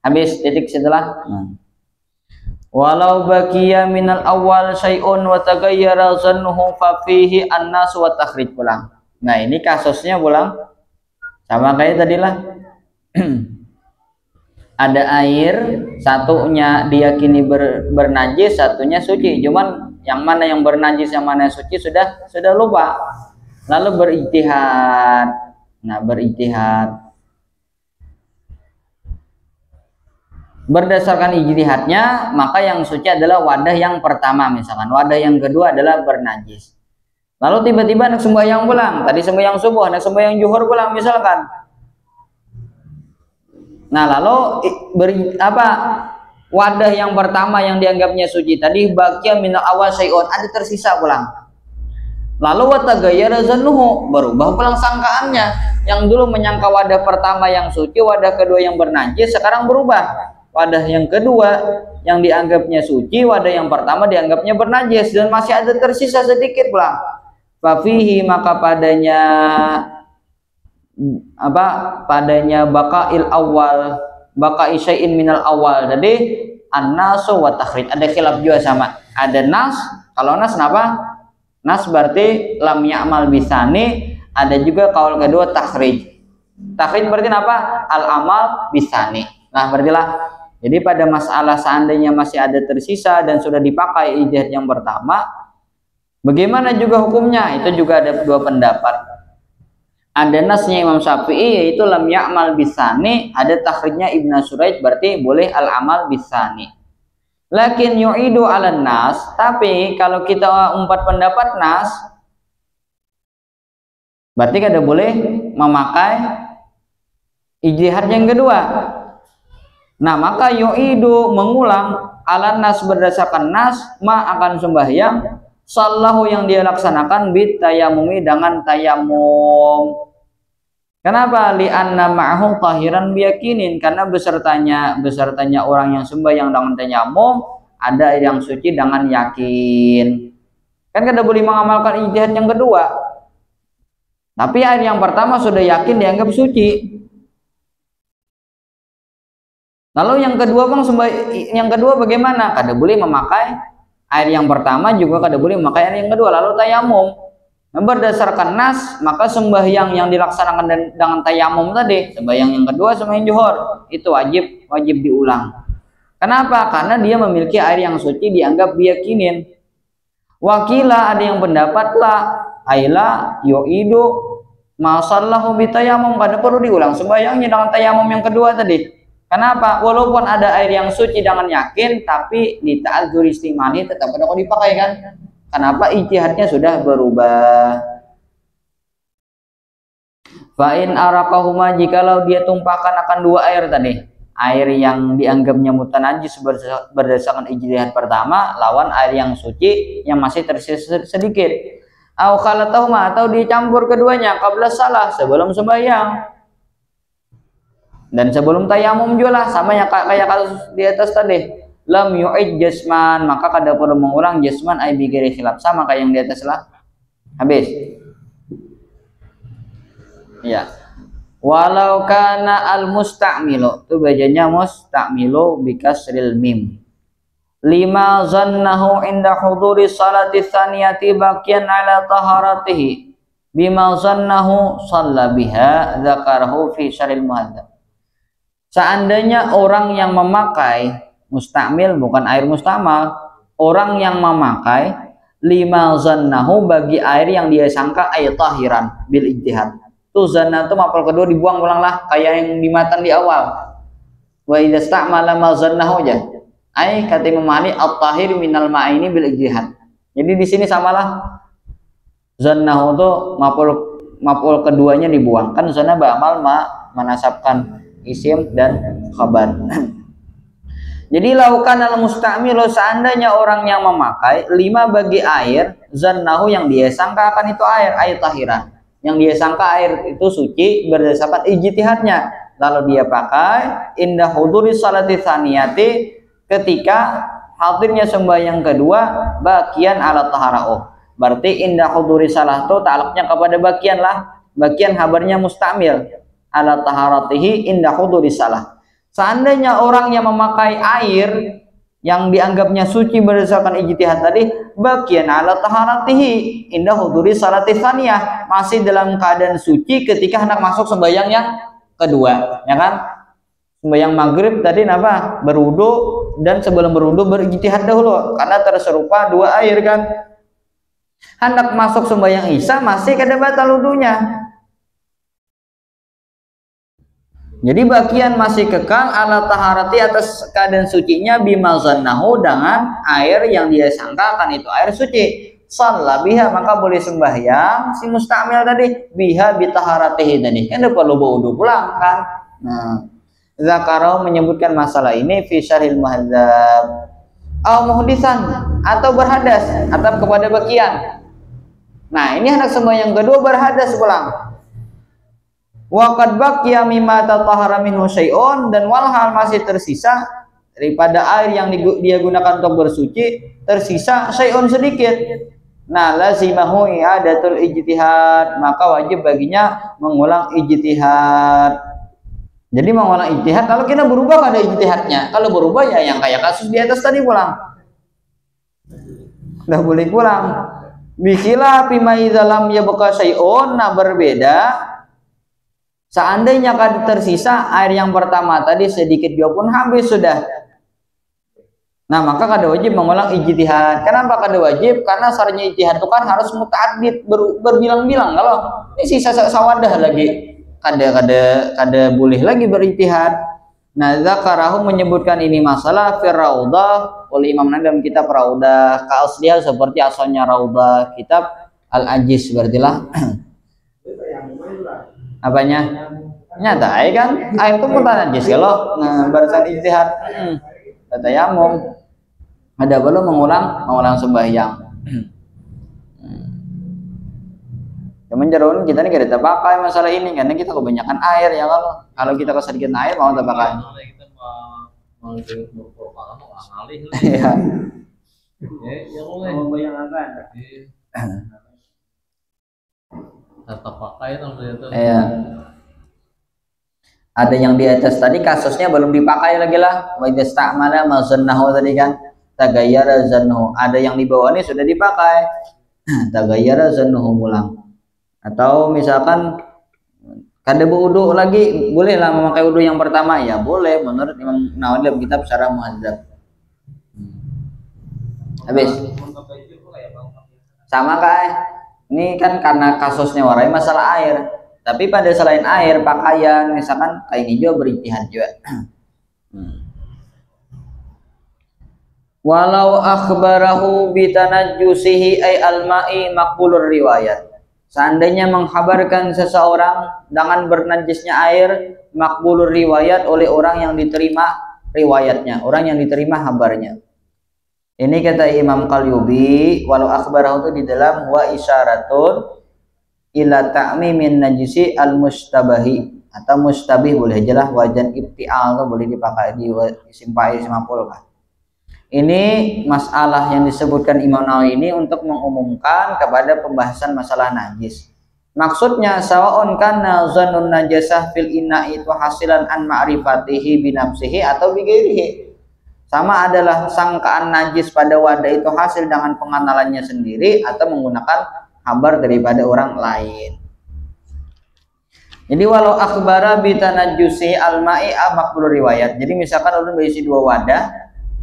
Habis titik setelah walau baqiya minal awal syai'un wa taghayyara zannuhu fa fihi an-nas wa takhrij pulang. Nah, ini kasusnya pulang sama kayak tadi lah. Ada air, satunya diyakini bernajis, satunya suci. Cuman yang mana yang bernajis, yang mana yang suci sudah lupa. Lalu berijtihad. Nah, berijtihad. Berdasarkan ijtihadnya, maka yang suci adalah wadah yang pertama misalkan. Wadah yang kedua adalah bernajis. Lalu tiba-tiba anak sembahyang pulang. Tadi sembahyang subuh, anak sembahyang zuhur pulang misalkan. Nah, lalu wadah yang pertama yang dianggapnya suci tadi baqiya minal awal syai'un, ada tersisa pulang. Lalu wa taghayyara zannuhu, berubah pulang sangkaannya. Yang dulu menyangka wadah pertama yang suci, wadah kedua yang bernajis, sekarang berubah. Wadah yang kedua yang dianggapnya suci, wadah yang pertama dianggapnya bernajis dan masih ada tersisa sedikit pulang. Fafihi maka padanya baqail awal, baqai syai'in minal awal. Jadi an-nasu wa takhrij. Ada khilaf juga sama. Ada nas, kalau nas kenapa? Nas berarti lam ya'mal bisani. Ada juga kaul kedua takhrij. Takhrij berarti apa? Al-amal bisani. Nah, berartilah jadi pada masalah seandainya masih ada tersisa dan sudah dipakai ijtihad yang pertama, bagaimana juga hukumnya? Itu juga ada dua pendapat. Ada nasnya Imam Syafi'i yaitu lam ya'mal bisani, ada takhrijnya Ibnu Suraij berarti boleh al-amal bisani. Lakin yu'idu 'alan nas, tapi kalau kita umpat pendapat nas berarti kada boleh memakai ijtihad yang kedua. Nah, maka yu'idu mengulang ala nas berdasarkan nas ma akan sembahyang sallahu yang dia laksanakan bit tayamumi dengan tayamum. Kenapa? Li anna ma'ahu tahiran biyakinin, karena besertanya orang yang sembahyang dengan tayamum ada yang suci dengan yakin. Kan kada boleh mengamalkan ijtihad yang kedua. Tapi air yang pertama sudah yakin dianggap suci. Lalu yang kedua yang kedua bagaimana? Kada boleh memakai air yang pertama, juga kada boleh memakai air yang kedua. Lalu tayamum. Nah, berdasarkan nas, maka sembahyang yang dilaksanakan dengan tayamum tadi, sembahyang yang kedua sembahyang zuhur, itu wajib diulang. Kenapa? Karena dia memiliki air yang suci dianggap biyakinin. Wakila ada yang pendapat lah, aila yu'idu ma sallahu bitayamum, kada perlu diulang sembahyangnya dengan tayamum yang kedua tadi. Kenapa? Walaupun ada air yang suci dengan yakin, tapi di ta'adzur istimali tetap ada kok dipakai kan? Kenapa? Ijtihadnya sudah berubah. Fa'in arakahuma, jikalau dia tumpahkan akan dua air tadi, air yang dianggapnya mutanajis berdasarkan ijtihad pertama lawan air yang suci yang masih tersisa sedikit. Au khalatahuma, atau dicampur keduanya qabla salah, sebelum sembahyang. Dan sebelum tayamum juga lah, sama ya kayak kasus di atas tadi. Lam yu'id jasman, maka kada perlu mengulang jasman ai bi ghairi khilaf, sama kayak yang di atas lah. Habis. Ya. Walau kana al musta'milu, itu bacanya musta'milu bi kasril mim. Lima zannahu inda huduri salati tsaniyati baqiyan ala taharatihi bima zannahu shalla biha dzakarahu fi syaril muhadzab. Seandainya orang yang memakai mustamil, bukan air mustamal, orang yang memakai lima zannahu bagi air yang dia sangka air tahiran bil ijtihad. Tuh zanna itu maf'ul kedua dibuang ulanglah kayak yang di matan di awal. Wa idza sta'mala ma zannahu aja. Ai kata Imam Malik at-tahir minal ma'ini bil ijtihad. Jadi di sini samalah zannahu itu maf'ul keduanya dibuang. Kan zanna ba'mal menasabkan isim dan khabar. Jadi laukan al musta'milu, seandainya orang yang memakai lima bagi air zannahu yang dia sangka akan itu air tahiran, yang dia sangka air itu suci berdasarkan ijtihadnya, lalu dia pakai indah huduri salati tsaniyati, ketika hadirnya sembahyang kedua bagian ala taharah. Berarti indah huduri salah itu ta'alluqnya kepada bagian lah, bagian habarnya mustamil ala taharatihi indah huduri salah. Seandainya orang yang memakai air yang dianggapnya suci berdasarkan ijtihad tadi, bagian ala taharatihi indah huduri salati tsaniyah, masih dalam keadaan suci ketika hendak masuk sembahyang yang kedua, ya kan? Sembahyang maghrib tadi apa? Berwudu, dan sebelum berwudu berijtihad dahulu karena terserupa dua air kan. Hendak masuk sembahyang isya masih kada batal wudunya. Jadi bagian masih kekal ala taharati atas keadaan sucinya bimazannahu dengan air yang dia sangka akan itu air suci. Shalla biha, maka boleh sembahyang si mustamil tadi biha bitaharatihi tadi. Kan perlu wudu pulang kan. Nah, Zakarau menyebutkan masalah ini fi syarhil muhadzab. Au muhdisan, atau berhadas atau kepada bagian. Nah, ini anak sembahyang kedua berhadas pulang. Waqad baqiya mimma tatahhara minhu syai'un, dan walhal masih tersisa daripada air yang dia gunakan untuk bersuci, tersisa syai'un sedikit. Nah, lazimahu i'adatul ijtihad, maka wajib baginya mengulang ijtihad. Jadi mengulang ijtihad kalau kita berubah ada ijtihadnya. Kalau berubah ya yang kayak kasus di atas tadi pulang. Udah boleh pulang. Bikhila bima idza lam yabqa syai'un, nah berbeda seandainya kan tersisa air yang pertama tadi sedikit juga pun habis sudah. Nah, maka kada wajib mengulang ijtihad. Kenapa kada wajib? Karena syaratnya ijtihad itu kan harus muta'addid, berbilang-bilang. Kalau ini sisa sawadah lagi, kada boleh lagi berijtihad. Nah, Zakarahu menyebutkan ini masalah fi Raudah oleh Imam Nawawi dalam kitab Raudah, ka'asliha seperti asalnya Raudah, kitab Al-Ajiz berartilah. Apanya? Nyata ya kan? Air itu mutan najis kalau barisan ijtihad. Kata yamum. Ada perlu mengulang sembahyang. Cuman jarun kita nih kita pakai masalah ini karena kita kebanyakan air ya, kalau kita kesedikit air mau kita pakai. Iya. Ya membayangkan. Tetap pakai itu. Iya. Ada yang di atas tadi kasusnya belum dipakai lagi lah. Wa idasta'mala ma zannahu tadi kan, tagayyara zannahu. Ada yang di bawah ini sudah dipakai. Tagayyara zannahu mulang. Atau misalkan kada berwudu lagi, bolehlah memakai wudu yang pertama ya, boleh menurut Imam Nawawi dalam kitab Syarah Muhadzab. Habis. Sama kayak ini kan karena kasusnya warai masalah air, tapi pada selain air pakaian misalkan kain hijau berijtihad juga. Walau akhbarahu bitanajjusihi ay al-ma'i maqbulur riwayat. Seandainya mengkhabarkan seseorang dengan bernajisnya air, maqbulur riwayat oleh orang yang diterima riwayatnya, orang yang diterima kabarnya. Ini kata Imam Qalyubi, walau akhbarahu itu di dalam wa isyaratun ila ta'mimin najisi al-mustabahi, atau mustabih boleh aja lah, wajan ibtial itu boleh dipakai di isim fa'il isim maf'ul kan. Ini masalah yang disebutkan Imam Nawawi ini untuk mengumumkan kepada pembahasan masalah najis. Maksudnya sawa'un kana zannun najasah fil ina'i itu hasilan an ma'rifatihi binafsihi atau bighairihi. Sama adalah sangkaan najis pada wadah itu hasil dengan pengenalannya sendiri atau menggunakan kabar daripada orang lain. Jadi walau akhbara bitanajjusi al-ma'i maqbul riwayat. Jadi misalkan ulun berisi 2 wadah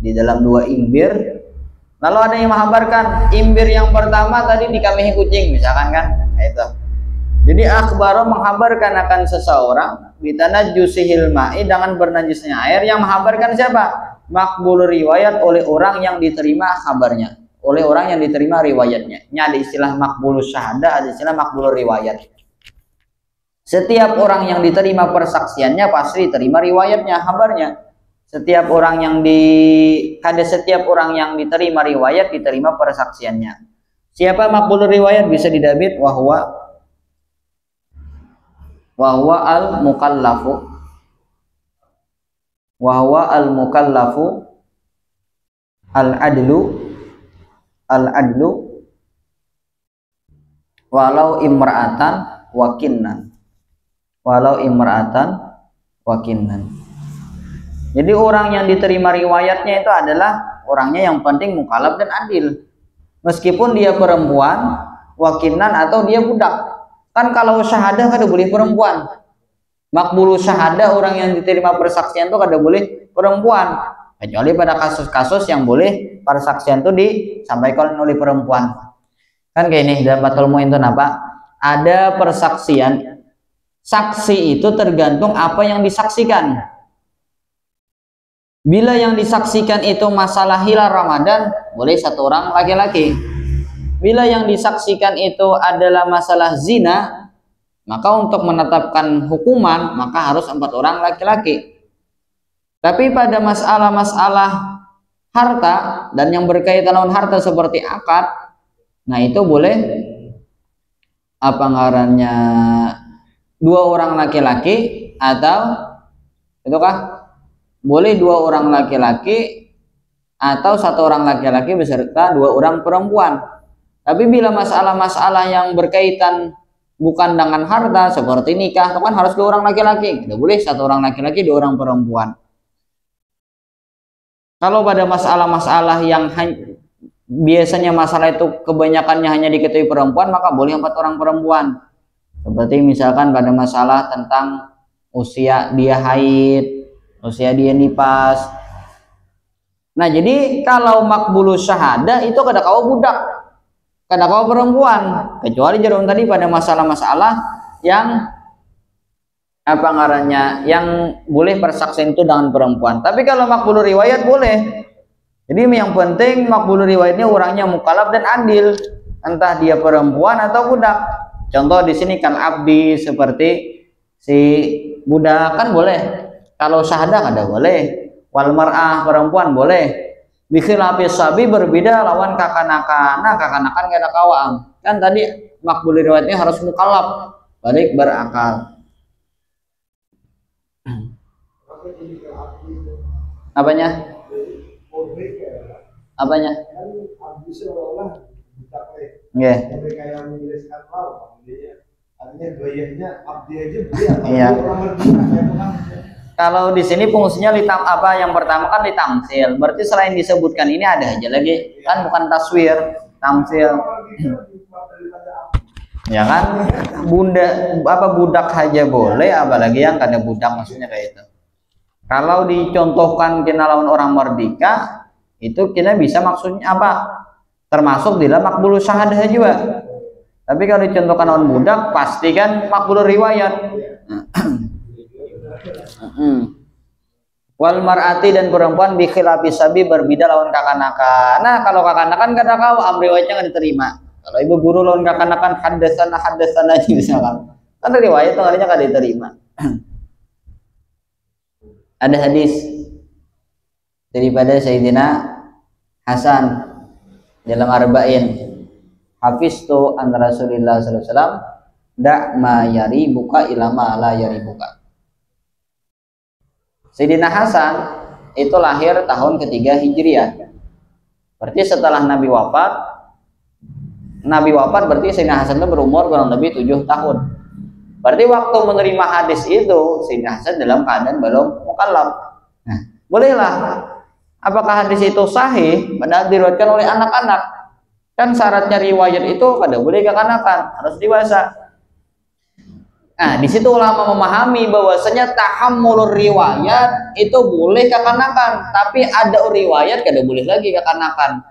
di dalam 2 imbir, lalu ada yang menghabarkan imbir yang pertama tadi dikamihi kucing misalkan kan, itu. Jadi akhbara menghabarkan akan seseorang bitanajjusihil ma'i dengan bernajisnya air, yang menghabarkan siapa? Maqbul riwayat, oleh orang yang diterima kabarnya, oleh orang yang diterima riwayatnya. Ini ada istilah maqbulus syahadah, ada istilah maqbul riwayat. Setiap orang yang diterima persaksiannya pasti diterima riwayatnya, kabarnya. Setiap orang yang setiap orang yang diterima riwayat diterima persaksiannya. Siapa maqbul riwayat bisa didabit wahwa al-mukallafu al-adlu walau imra'atan wakinnan. Jadi orang yang diterima riwayatnya itu adalah orangnya yang penting mukallaf dan adil, meskipun dia perempuan, wakinnan atau dia budak. Kan kalau syahadah kada boleh perempuan. Makbulu syahadah, orang yang diterima persaksian itu kada boleh perempuan, kecuali pada kasus-kasus yang boleh persaksian itu disampaikan oleh perempuan. Kan kayak ini dalam Fathul Mu'in itu apa? Ada persaksian. Saksi itu tergantung apa yang disaksikan. Bila yang disaksikan itu masalah hilal Ramadan, boleh 1 orang laki-laki. Bila yang disaksikan itu adalah masalah zina, maka untuk menetapkan hukuman maka harus 4 orang laki-laki. Tapi pada masalah-masalah harta dan yang berkaitan dengan harta seperti akad, nah itu boleh apa ngarannya 2 orang laki-laki, atau itukah boleh 2 orang laki-laki atau 1 orang laki-laki beserta 2 orang perempuan. Tapi bila masalah-masalah yang berkaitan bukan dengan harta seperti nikah, itu kan harus 2 orang laki-laki, tidak boleh 1 orang laki-laki 2 orang perempuan. Kalau pada masalah-masalah yang biasanya masalah itu kebanyakannya hanya diketahui perempuan, maka boleh 4 orang perempuan. Seperti misalkan pada masalah tentang usia dia haid, usia dia nifas. Nah jadi kalau makbulus syahadah itu kada kawa budak, kada kawa perempuan, kecuali jarum tadi pada masalah-masalah yang apa ngarannya yang boleh persaksian itu dengan perempuan. Tapi kalau makbul riwayat boleh. Jadi yang penting makbul riwayatnya orangnya mukallaf dan adil, entah dia perempuan atau budak. Contoh di sini kan abdi, seperti si budak kan boleh. Kalau syahadah kada boleh. Wal mar'ah perempuan boleh. Bikhilafis sabi berbeda lawan kakanakan. Nah, kakanakan kada kawam. Kan tadi makbul riwayatnya harus mukallaf, balik berakal. Apanya? Apanya? Nggih. Iya. Kalau di sini fungsinya litam apa? Yang pertama kan litamsil. Berarti selain disebutkan ini ada aja lagi. Kan bukan taswir, tamsil. Ya kan? Budak aja boleh, apalagi yang kada budak, maksudnya kayak itu. Kalau dicontohkan kena lawan orang merdeka, itu kita bisa maksudnya apa? Termasuk di dalam makbul syahadah juga. Tapi kalau dicontohkan lawan budak, pastikan makbul riwayat. Wal mar'ati dan perempuan bi khilafis sabi berbeda lawan kakanakan. Nah, kalau kakanakan kada kau riwayatnya kada diterima. Kalau ibu guru lawan kakanakan haddatsana aja misalkan. Kan riwayat tengahnya kada diterima. Ada hadis daripada Sayyidina Hasan dalam Arba'in, hafiztu an Rasulillah sallallahu alaihi wasallam da' ma yaribuka ila ma la yaribuka. Sayyidina Hasan itu lahir tahun ketiga Hijriah. Berarti setelah Nabi wafat berarti Sayyidina Hasan itu berumur kurang lebih 7 tahun. Berarti waktu menerima hadis itu Sayyidina Hasan dalam keadaan belum mukallaf. Nah, bolehlah. Apakah hadis itu sahih? Padahal diriwayatkan oleh anak-anak. Kan syaratnya riwayat itu kada boleh kekanakan, harus dewasa. Nah, di situ ulama memahami bahwasanya tahammulur riwayat itu boleh kekanakan, tapi ada riwayat kada boleh lagi kekanakan.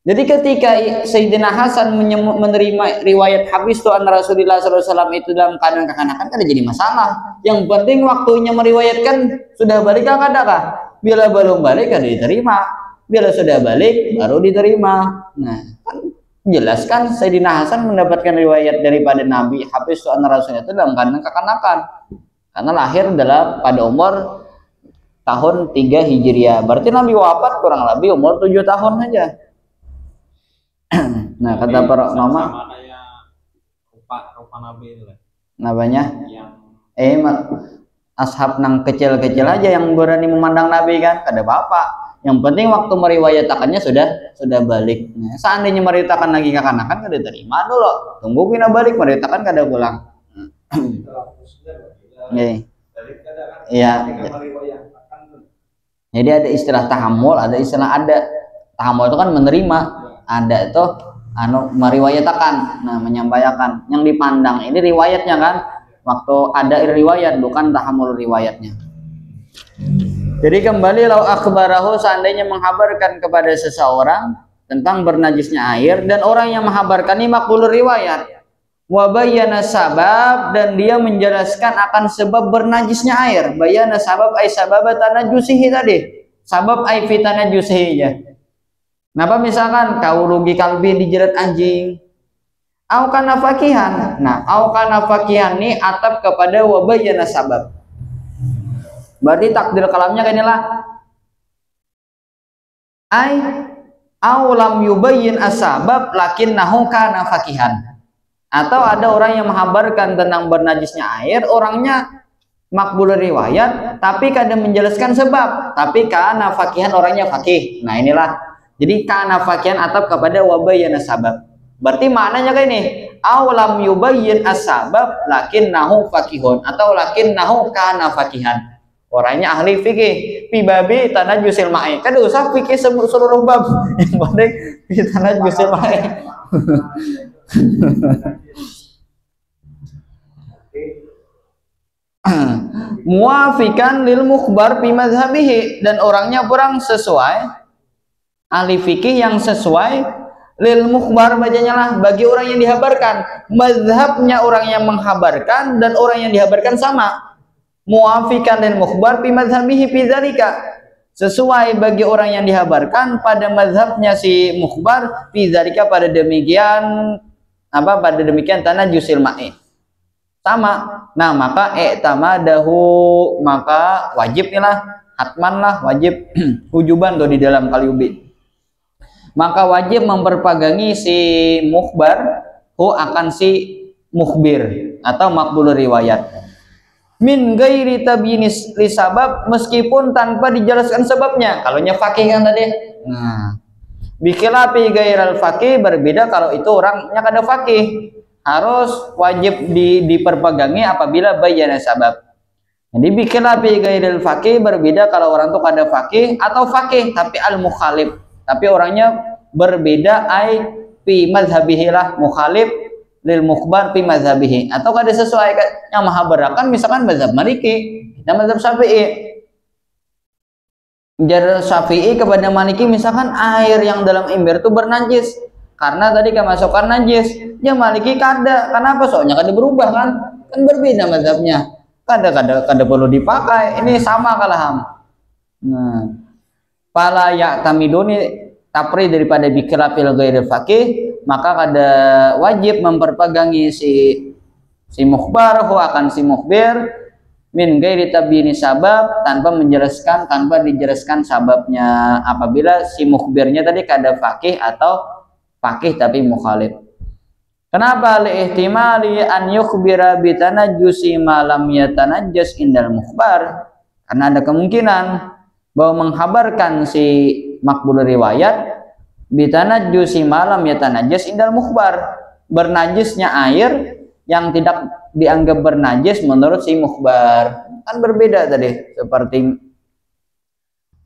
Jadi ketika Sayyidina Hasan menerima riwayat habis tu an Rasulullah SAW itu dalam keadaan kekanakan, kada jadi masalah. Yang penting waktunya meriwayatkan sudah balik kah? Bila belum balik kada diterima. Bila sudah balik baru diterima. Nah, kan jelas kan Sayyidina Hasan mendapatkan riwayat daripada Nabi habis tu an Rasulullah itu dalam keadaan kekanakan. Karena lahir pada umur tahun 3 Hijriah. Berarti Nabi wafat kurang lebih umur 7 tahun saja. Nah, kata para ulama rupa Nabi itu lah. Namanya ashab nang kecil-kecil aja yang berani memandang Nabi kan, kada apa-apa. Yang penting waktu meriwayatakannya sudah balik. Nah, seandainya meriwayatkan lagi kekanakan kada terima dulu. Tunggu kena balik meriwayatkan kada pulang. Iya. Jadi ada istilah tahammul, ada istilah ada. Tahammul itu kan menerima. Ada itu meriwayatkan, nah menyampaikan yang dipandang ini riwayatnya kan, waktu ada riwayat bukan tahammul riwayatnya. Jadi kembali lau akhbarahu, seandainya menghabarkan kepada seseorang tentang bernajisnya air dan orang yang menghabarkan ini maqbulur riwayat, wa bayyana sabab, dan dia menjelaskan akan sebab bernajisnya air. Bayana sabab ay sabab tanajusihi tadi, sabab ay fitanajusihi ya. Kenapa misalkan kau rugi kalbi dijerat anjing, au kana fakihan. Nah, au kana fakihan ini atap kepada wabayana sabab. Berarti takdir kalamnya kayak inilah. Ai au lam yubayyin asbab lakinnahu kana fakihan. Atau ada orang yang menghabarkan tentang bernajisnya air, orangnya makbul riwayat tapi kadang menjelaskan sebab, tapi kana fakihan, orangnya fakih. Nah, inilah. Jadi kana fakihan atap kepada wabayana sabab. Berarti maknanya kayak ini, awalam yubayyin as-sabab lakinnahu fakihun, atau lakinnahu kana fakihan. Orangnya ahli fikih, fi babi tanajusil ma'i. Kada usah fikih seluruh bab. Yang penting fi tanajusil ma'i. Muafikan lil mukhbar fi mazhabihi, dan orangnya kurang sesuai, ahli fikih yang sesuai lil mukhbar, bacanya lah bagi orang yang dihabarkan, mazhabnya orang yang menghabarkan dan orang yang dihabarkan sama. Muafikan lil mukhbar fi mazhabihi fi dzalika, sesuai bagi orang yang dihabarkan pada mazhabnya si mukhbar fi dzalika, pada demikian tanajusil ma'i, sama. Nah, maka i'tamadahu, maka wajib lah, hatman lah, wajib wujuban tuh di dalam kaliubi. Maka wajib memperpagangi si mukhbar akan si mukhbir atau makbul riwayat min gairi tabyinis li sabab, meskipun tanpa dijelaskan sebabnya. Kalau nya fakih kan tadi. Nah, bikhilafi gairal fakih, berbeda kalau itu orangnya kada fakih, harus wajib diperpagangi apabila bayyana sabab. Jadi bikhilafi gairil fakih, berbeda kalau orang itu kada fakih atau fakih tapi al mukhalif, tapi orangnya berbeda, ai fi mazhabihi lah, mukhalif lil mukhbar fi mazhabihi, atau kada sesuai yang menghabarkan misalkan mazhab Maliki dan mazhab Syafi'i. Jar Syafi'i kepada Maliki misalkan air yang dalam ember itu bernajis karena tadi kemasukan najis, yang Maliki kada. Kenapa? Soalnya kada berubah kan berbeda mazhabnya, kada perlu dipakai, ini sama kalaham. Nah, pala ya tamiduni tapri daripada bikhilafil ghairil faqih, maka kada wajib memperpagangi si mukhbar akan si mukhbir min ghairi tabyini sabab, tanpa dijelaskan sababnya, apabila si mukhbirnya tadi kada faqih atau faqih tapi mukhalif. Kenapa? Li ihtimali an yukhbira bi tanajjusi ma lam yatanajjas indal mukhbar, karena ada kemungkinan bahwa menghabarkan si makbul riwayat bitanajjusi malam yatanajjas indal mukhbar, bernajisnya air yang tidak dianggap bernajis menurut si mukhbar. Kan berbeda tadi, seperti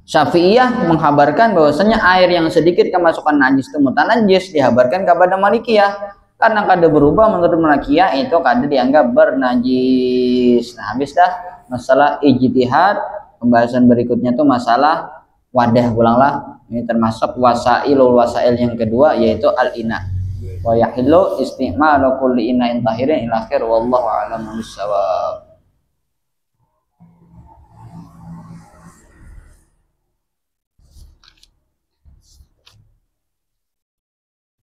Syafi'iyah menghabarkan bahwasanya air yang sedikit kemasukan najis itu mutanajis, dihabarkan kepada Malikiyah. Karena kada berubah menurut Malakiyah itu kada dianggap bernajis. Nah, habis dah masalah ijtihad. Pembahasan berikutnya tuh masalah wadah, ulanglah. Ini termasuk wasail yang kedua yaitu al-ina. Wa yahillu isti'malu kulli ina'in tahirin ila akhir wallahu a'lam bissawab.